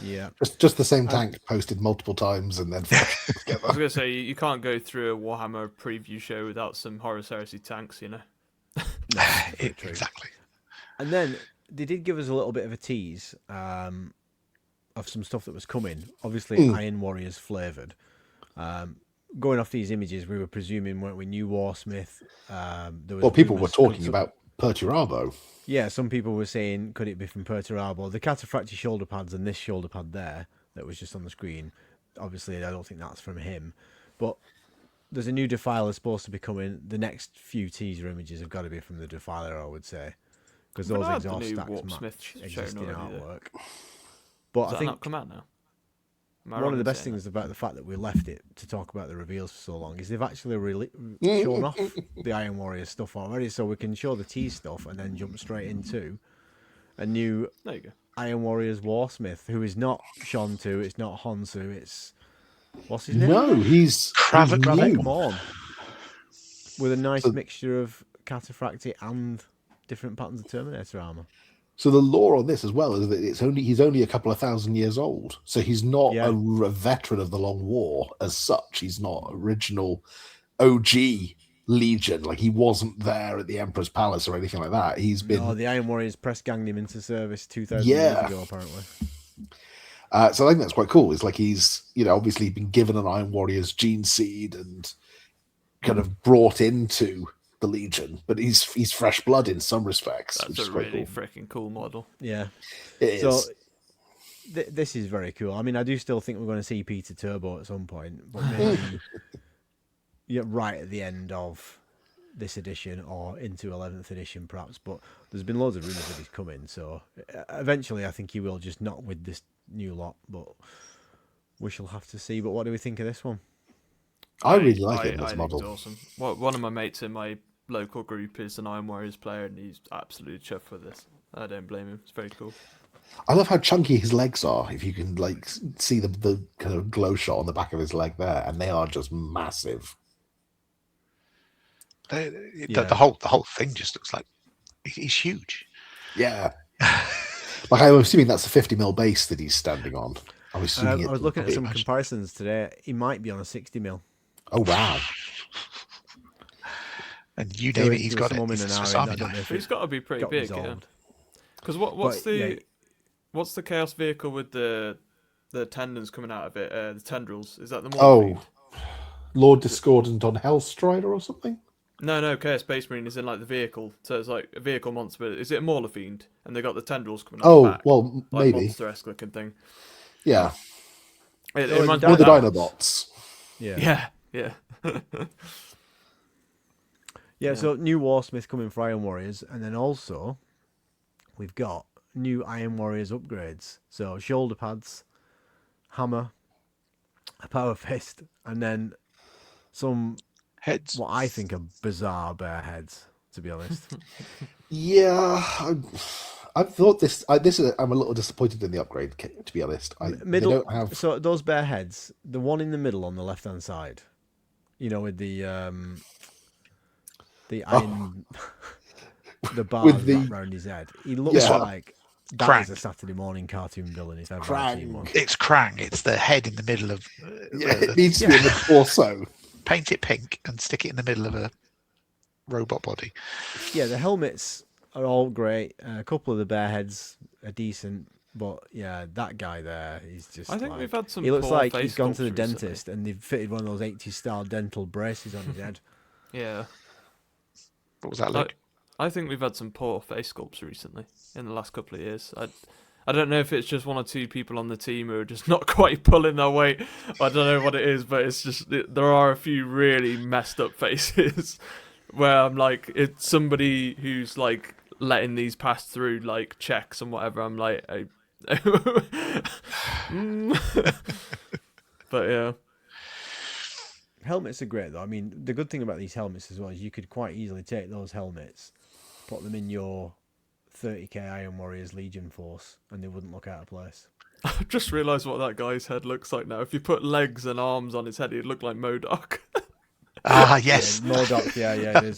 S5: Yeah.
S4: Just the same tank posted multiple times and then together.
S1: I was gonna say you can't go through a Warhammer preview show without some Horus Heresy tanks, you know.
S5: No,
S3: Exactly.
S5: And then they did give us a little bit of a tease of some stuff that was coming. Obviously, Iron Warriors flavoured. Going off these images, we were presuming, weren't we, new Warsmith?
S4: People were talking about Perturabo.
S5: Yeah, some people were saying, could it be from Perturabo? The Cataphractii shoulder pads and this shoulder pad there that was just on the screen. Obviously, I don't think that's from him. But there's a new Defiler supposed to be coming. The next few teaser images have got to be from the Defiler, I would say. Because those exhaust stacks match existing artwork. But
S1: Does that not come out now?
S5: One of the best things about the fact that we left it to talk about the reveals for so long is they've actually shown off the Iron Warrior stuff already, so we can show the tease stuff and then jump straight into a new Iron Warriors Warsmith, who is not Shontu, it's not Honsu, it's what's his name?
S4: No, he's
S3: Kravik
S5: Morn, with a nice mixture of Cataphractii and different patterns of Terminator armor.
S4: So the lore on this as well is that he's only a couple of thousand years old. So he's not a veteran of the Long War as such. He's not original OG Legion. Like he wasn't there at the Emperor's Palace or anything like that. He's been.
S5: No, the Iron Warriors press ganged him into service 2,000 years ago, apparently.
S4: So I think that's quite cool. It's like he's, obviously been given an Iron Warriors gene seed and kind of brought into the Legion, but he's fresh blood in some respects.
S1: That's a really freaking cool model.
S5: Yeah,
S4: it
S5: so
S4: is.
S5: This is very cool. I mean, I do still think we're going to see Peter Turbo at some point, but maybe right at the end of this edition or into 11th edition, perhaps. But there's been loads of rumours that he's coming, so eventually I think he will, just not with this new lot. But we shall have to see. But what do we think of this one?
S4: I really like it. This model.
S1: It's awesome. One of my mates in my local group is an Iron Warriors player, and he's absolutely chuffed with this. I don't blame him. It's very cool.
S4: I love how chunky his legs are. If you can see the kind of glow shot on the back of his leg there, and they are just massive.
S3: The whole thing just looks like he's huge.
S4: Yeah. Like I'm assuming that's a 50mm base that he's standing on. I was
S5: looking at some comparisons today. He might be on a 60mm.
S4: Oh wow!
S3: And you, David, he's got it.
S1: He's got to be pretty big, yeah. Because what's the Chaos vehicle with the tendons coming out of it? The tendrils, is that the Morph?
S4: Lord Discordant on Hellstrider or something?
S1: No, Chaos Space Marine is in like the vehicle, so it's like a vehicle monster. But is it a Mauler Fiend? And they got the tendrils coming out the back.
S4: Well,
S1: like
S4: maybe
S1: monster-esque looking thing.
S4: Yeah,
S1: it
S4: reminds me of the Dinobots.
S1: Yeah.
S5: Yeah, so new Warsmith coming for Iron Warriors, and then also we've got new Iron Warriors upgrades. So shoulder pads, hammer, a power fist, and then some
S3: heads.
S5: What I think are bizarre bear heads, to be honest.
S4: Yeah, I thought this. I'm a little disappointed in the upgrade, to be honest.
S5: So those bear heads, the one in the middle on the left hand side, with the iron, the bar around his head. He looks like that is a Saturday morning cartoon villain. If ever I've seen one.
S3: It's Krang. It's the head in the middle of.
S4: It needs to be in the torso.
S3: Paint it pink and stick it in the middle of a robot body.
S5: Yeah, the helmets are all great. A couple of the bear heads are decent, but yeah, that guy there, he's just.
S1: I think we've had some.
S5: He looks like he's gone to the
S1: recently.
S5: dentist and they've fitted one of those 80s style dental braces on his head.
S1: Yeah.
S3: What was that like?
S1: I think we've had some poor face sculpts recently in the last couple of years. I don't know if it's just one or two people on the team who are just not quite pulling their weight. I don't know what it is, but it's just there are a few really messed up faces where I'm like, it's somebody who's like letting these pass through like checks and whatever. I'm like, but yeah.
S5: Helmets are great though. I mean, the good thing about these helmets as well is you could quite easily take those helmets, put them in your 30k Iron Warriors Legion force, and they wouldn't look out of place.
S1: I just realised what that guy's head looks like now. If you put legs and arms on his head, he'd look like MODOK.
S3: Ah, yes.
S5: Yeah, MODOK, yeah, it is.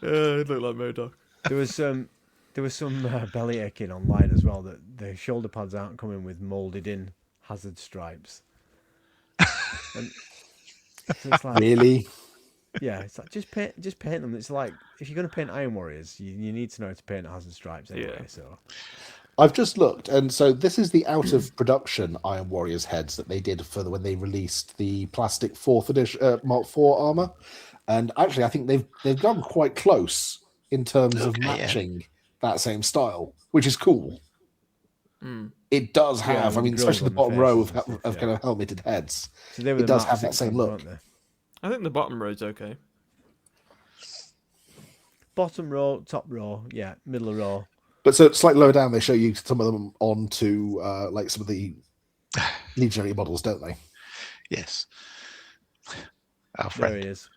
S1: Yeah, he'd look like MODOK.
S5: There There was some belly aching online as well that the shoulder pads aren't coming with moulded in hazard stripes. And so it's like,
S4: Really?
S5: yeah, it's like just paint them. It's like if you're going to paint Iron Warriors, you need to know how to paint hazard stripes anyway.
S1: Yeah.
S5: So
S4: I've just looked, and so this is the out of production Iron Warriors heads that they did for when they released the plastic 4th edition Mark IV armor, and actually I think they've gone quite close in terms of matching that same style, which is cool. It does have, I mean, especially the bottom row of kind of helmeted heads.
S5: So they were
S4: it does have that same look.
S1: I think the bottom row's okay.
S5: Bottom row, top row, yeah, middle row.
S4: But so slightly lower down, they show you some of them onto like some of the legionary models, don't they?
S3: Yes. Our friend.
S5: There he is.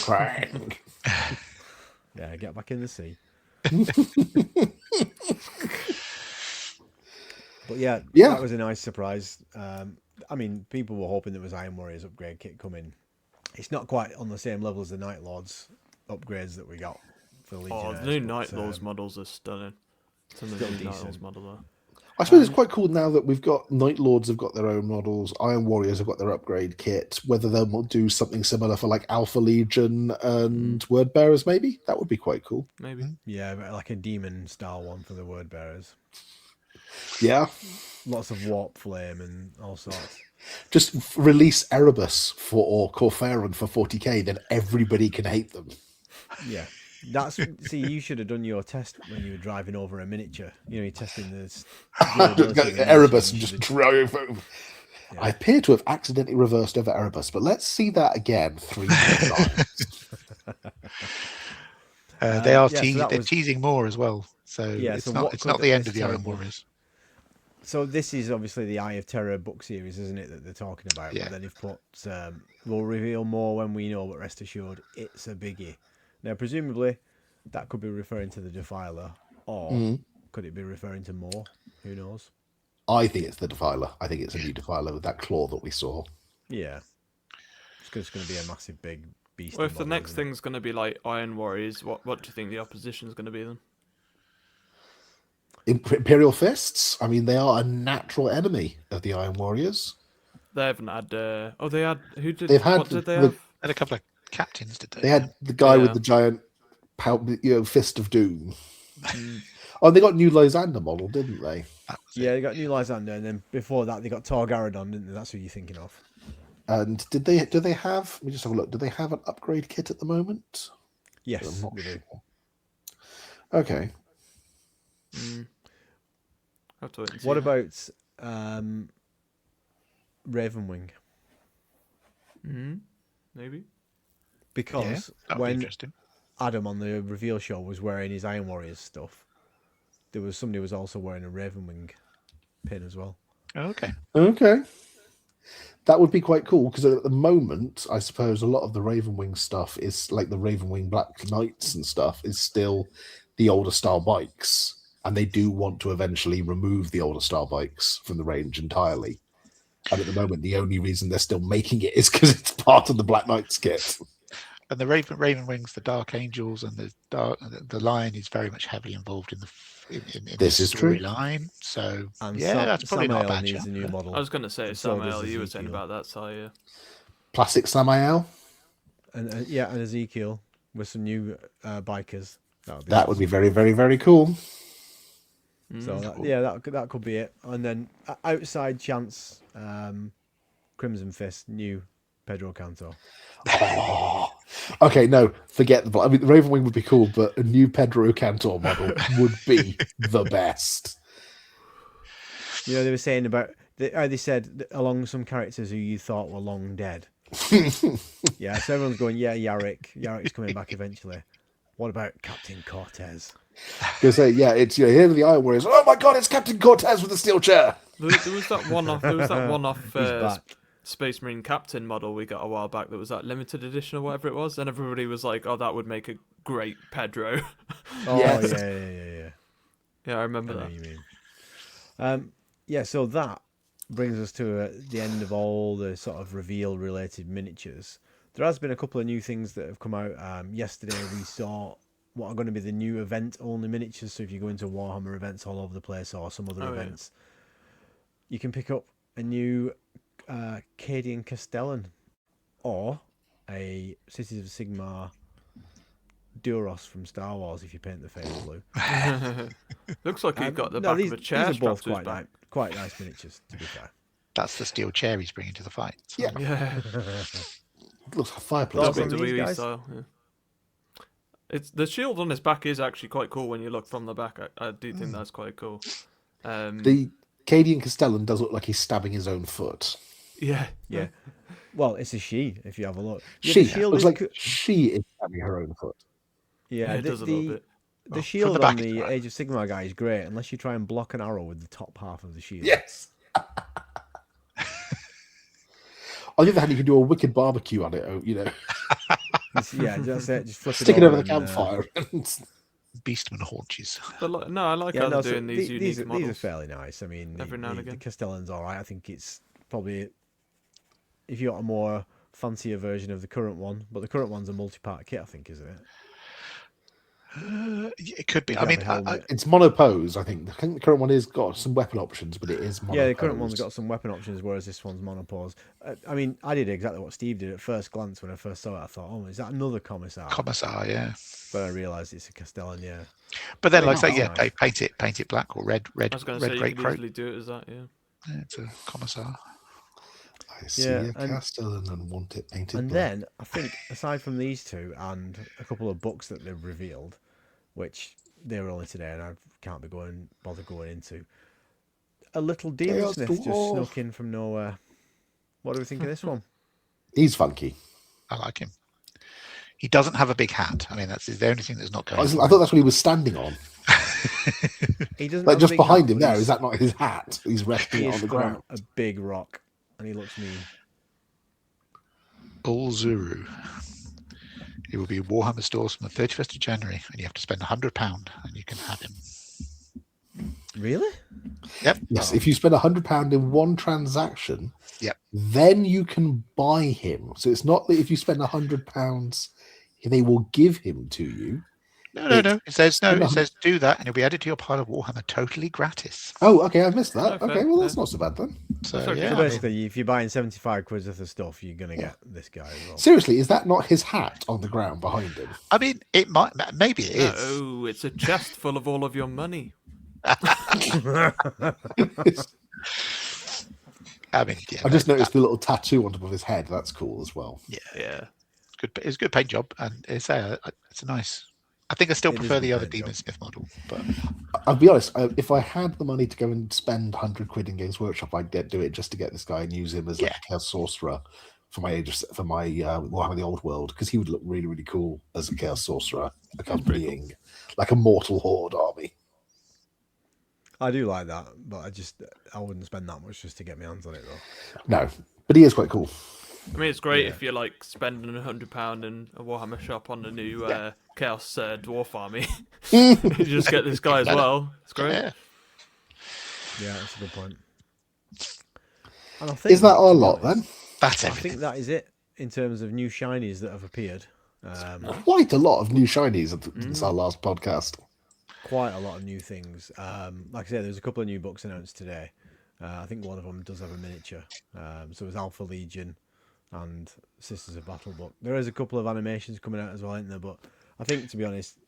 S4: Krang.
S5: Yeah, get back in the sea. But yeah, that was a nice surprise. I mean, people were hoping there was Iron Warriors upgrade kit coming. It's not quite on the same level as the Night Lords upgrades that we got for the Legionnaires.
S1: Oh, the new Night Lords models are stunning. Some of the new Night Lords models are.
S4: I suppose it's quite cool now that we've got Night Lords have got their own models, Iron Warriors have got their upgrade kit. Whether they'll do something similar for like Alpha Legion and Word Bearers, maybe that would be quite cool.
S1: Maybe,
S5: yeah, like a demon style one for the Word Bearers.
S4: Yeah,
S5: lots of warp flame and all sorts.
S4: Just release Erebus or Corfaron for 40k, then everybody can hate them.
S5: Yeah. See, you should have done your test when you were driving over a miniature. You know, you're testing this.
S4: Erebus and just drove over. Yeah. I appear to have accidentally reversed over Erebus, but let's see that again 3 times.
S3: They're teasing more as well. So
S5: yeah,
S3: it's not the end of the Iron Warriors.
S5: So this is obviously the Eye of Terror book series, isn't it, that they're talking about?
S3: Yeah.
S5: But then they've put, we'll reveal more when we know, but rest assured, it's a biggie. Now, presumably, that could be referring to the Defiler, or could it be referring to more? Who knows?
S4: I think it's the Defiler. I think it's a new Defiler with that claw that we saw.
S5: Yeah. It's going to be a massive, big beast.
S1: Well, if the next thing's going to be like Iron Warriors, what do you think the opposition's going to be then?
S4: Imperial Fists? I mean, they are a natural enemy of the Iron Warriors.
S1: They haven't had... they had... Who did...
S4: They've had...
S1: What did they have?
S3: They had a couple of captains, did they?
S4: They had the guy with the giant fist of doom. Oh, they got new Lysander model, didn't they?
S5: Yeah, they got new Lysander, and then before that they got Tor Garadon, didn't they? That's who you're thinking of.
S4: And do they have... Let me just have a look. Do they have an upgrade kit at the moment?
S5: Yes, they do.
S4: Okay.
S1: Have to wait and see.
S5: What about Ravenwing?
S1: Maybe.
S5: Because when Adam on the reveal show was wearing his Iron Warriors stuff, there was somebody who was also wearing a Ravenwing pin as well.
S3: Okay.
S4: That would be quite cool, because at the moment, I suppose a lot of the Ravenwing stuff is like the Ravenwing Black Knights and stuff is still the older style bikes. And they do want to eventually remove the older style bikes from the range entirely. And at the moment, the only reason they're still making it is because it's part of the Black Knights kit.
S3: And the Raven Wings, the Dark Angels, and the Lion is very much heavily involved in the storyline. So that's probably not a bad
S5: needs a new model.
S1: I was going to say Samael. You were saying about that, so yeah.
S4: Plastic Samael,
S5: and Ezekiel with some new bikers.
S4: That would be very, very, very cool.
S5: So that could be it. And then outside chance, Crimson Fist, new Pedro Canto.
S4: Okay, no, forget the. I mean, the Ravenwing would be cool, but a new Pedro Cantor model would be the best.
S5: You know, they were saying about they said along some characters who you thought were long dead. Yeah, so everyone's going, Yarrick's coming back eventually. What about Captain Cortez?
S4: Because it's here with the Iron Warriors. Oh my God, it's Captain Cortez with the steel chair.
S1: There was that one-off Space Marine Captain model we got a while back. That was that limited edition or whatever it was, and everybody was like, "Oh, that would make a great Pedro."
S5: Yes.
S1: Yeah, I remember that.
S5: What you mean. So that brings us to the end of all the sort of reveal-related miniatures. There has been a couple of new things that have come out. Yesterday we saw what are going to be the new event-only miniatures. So if you go into Warhammer events all over the place or some other events, you can pick up a new Cadian Castellan or a Cities of Sigmar Duros from Star Wars if you paint the face blue.
S1: Looks like you've got the back of a chair.
S5: These are both quite nice miniatures, to be fair.
S3: That's the steel chair he's bringing to the fight. So.
S4: Yeah. Looks like a fireplace.
S1: Style, yeah. It's the shield on his back is actually quite cool when you look from the back. I do think that's quite cool.
S4: The Cadian Castellan does look like he's stabbing his own foot.
S1: Yeah.
S5: Well, it's a she. If you have a look,
S4: She looks like she is stabbing her own foot.
S5: Yeah,
S1: it does a little bit.
S5: The shield on the Age of Sigmar guy is great, unless you try and block an arrow with the top half of the shield.
S4: Yes. On the other hand, you can do a wicked barbecue on it. You know.
S5: Just flip
S4: stick it over the campfire.
S3: Beastman haunches.
S1: But no, I like how they're doing these unique models.
S5: These are fairly nice. I mean,
S1: every now and again,
S5: the Castellan's all right. I think it's probably if you got a more fancier version of the current one, but the current one's a multi-part kit, I think, isn't it?
S3: It could be. I mean,
S4: it's monopose. I think the current one has got some weapon options, but it is monopose.
S5: Yeah, the current one's got some weapon options, whereas this one's monopose. I mean, I did exactly what Steve did at first glance when I first saw it. I thought, oh, is that another Commissar?
S3: Commissar, yeah.
S5: But I realised it's a Castellan, yeah.
S3: But then, like I say, they paint it black or red. I
S1: was going to say you could easily do it as that, yeah.
S3: It's a Commissar.
S4: I see a Castellan and want it painted
S5: and
S4: black.
S5: then, I think, aside from these two and a couple of books that they've revealed, which they were only today and I can't bother going into, a little demon smith just snuck in from nowhere. What do we think of this one?
S4: He's funky.
S3: I like him. He doesn't have a big hat. I mean, that's the only thing that's not going.
S4: I thought that's what he was standing on.
S5: He doesn't
S4: like just behind him there. Is that not his hat? He's resting on the ground.
S5: A big rock, and he looks mean.
S3: Ulzuru. He will be in Warhammer stores from the 31st of January, and you have to spend £100, and you can have him.
S5: Really?
S3: Yep.
S4: Yes, if you spend £100 in one transaction,
S3: then
S4: you can buy him. So it's not that if you spend £100, they will give him to you.
S3: No. It says do that, and he'll be added to your pile of Warhammer totally gratis.
S4: Oh, okay, I missed that. Okay, well that's not so bad then.
S3: So
S5: basically, if you're buying 75 quid worth of stuff, you're gonna get this guy as well.
S4: Seriously, is that not his hat on the ground behind him?
S3: I mean, maybe it is.
S1: Oh, it's a chest full of all of your money.
S3: I mean,
S4: I just noticed the little tattoo on top of his head. That's cool as well.
S1: Yeah.
S3: It's a good paint job, and it's a nice. I think I still prefer the other Demon Smith model, but
S4: I'll be honest. If I had the money to go and spend 100 quid in Games Workshop, I'd do it just to get this guy and use him as like a Chaos Sorcerer for my Warhammer the Old World, because he would look really, really cool as a Chaos Sorcerer accompanying like a Mortal Horde army.
S5: I do like that, but I wouldn't spend that much just to get my hands on it though.
S4: No, but he is quite cool.
S1: I mean, it's great if you're like spending £100 in a Warhammer shop on the new Chaos Dwarf army. You just get this guy as well. It's great.
S5: Yeah, that's a good point. And I think
S4: is that our lot then?
S3: That's
S5: I think that is it in terms of new shinies that have appeared.
S4: Quite a lot of new shinies since our last podcast.
S5: Quite a lot of new things. Like I said, there's a couple of new books announced today. I think one of them does have a miniature. So it's Alpha Legion and Sisters of Battle book. There is a couple of animations coming out as well, isn't there? But I think, to be honest,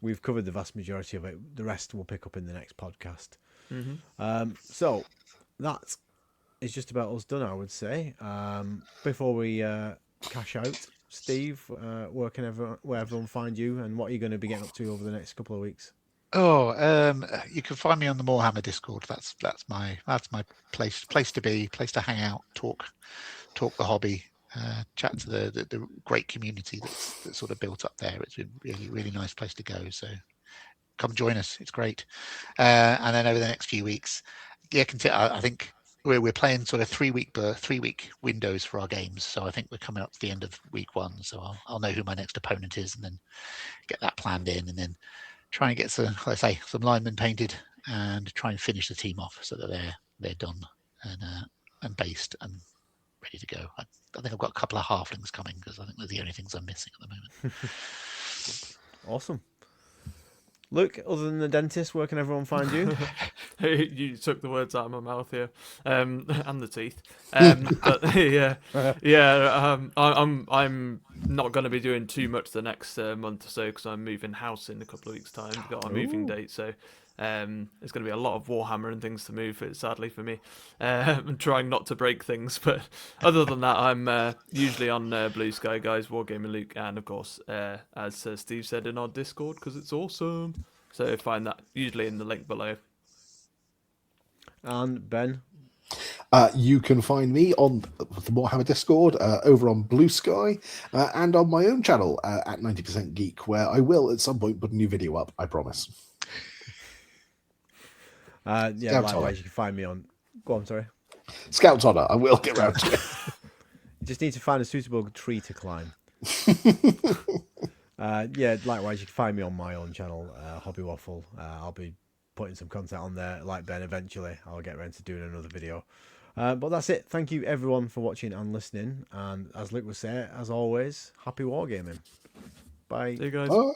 S5: we've covered the vast majority of it. The rest we'll pick up in the next podcast.
S1: Mm-hmm.
S5: So that is just about us done, I would say. Before we cash out, Steve, where everyone find you, and what are you going to be getting up to over the next couple of weeks?
S3: You can find me on the Morehammer Discord. That's my place to be, place to hang out, talk the hobby, chat to the great community that's sort of built up there. It's a really, really nice place to go. So come join us. It's great. And then over the next few weeks, I think we're playing sort of 3 week windows for our games. So I think we're coming up to the end of week 1. So I'll know who my next opponent is, and then get that planned in, and then try and get some linemen painted and try and finish the team off so that they're done and based and ready to go. I think I've got a couple of halflings coming, because I think they're the only things I'm missing at the moment.
S5: Awesome. Luke, other than the dentist, where can everyone find you?
S1: You took the words out of my mouth here, and the teeth. But I'm not going to be doing too much the next month or so because I'm moving house in a couple of weeks' time. We've got a moving date, so there's going to be a lot of Warhammer and things to move. Sadly for me, I'm trying not to break things. But other than that, I'm usually on Blue Sky Guys, Wargaming Luke, and of course, as Steve said in our Discord, because it's awesome. So find that usually in the link below.
S5: And Ben?
S4: You can find me on the Morehammer Discord, over on Blue Sky, and on my own channel at 90% Geek, where I will at some point put a new video up, I promise.
S5: Likewise, you can find me on... Go on, sorry.
S4: Scout's Honor, I will get around to it.
S5: You just need to find a suitable tree to climb. Likewise, you can find me on my own channel, Hobby Waffle. I'll be putting some content on there, like Ben, eventually. I'll get around to doing another video. But that's it. Thank you, everyone, for watching and listening. And as Luke was saying, as always, happy wargaming. Bye.
S1: See you guys.
S4: Bye.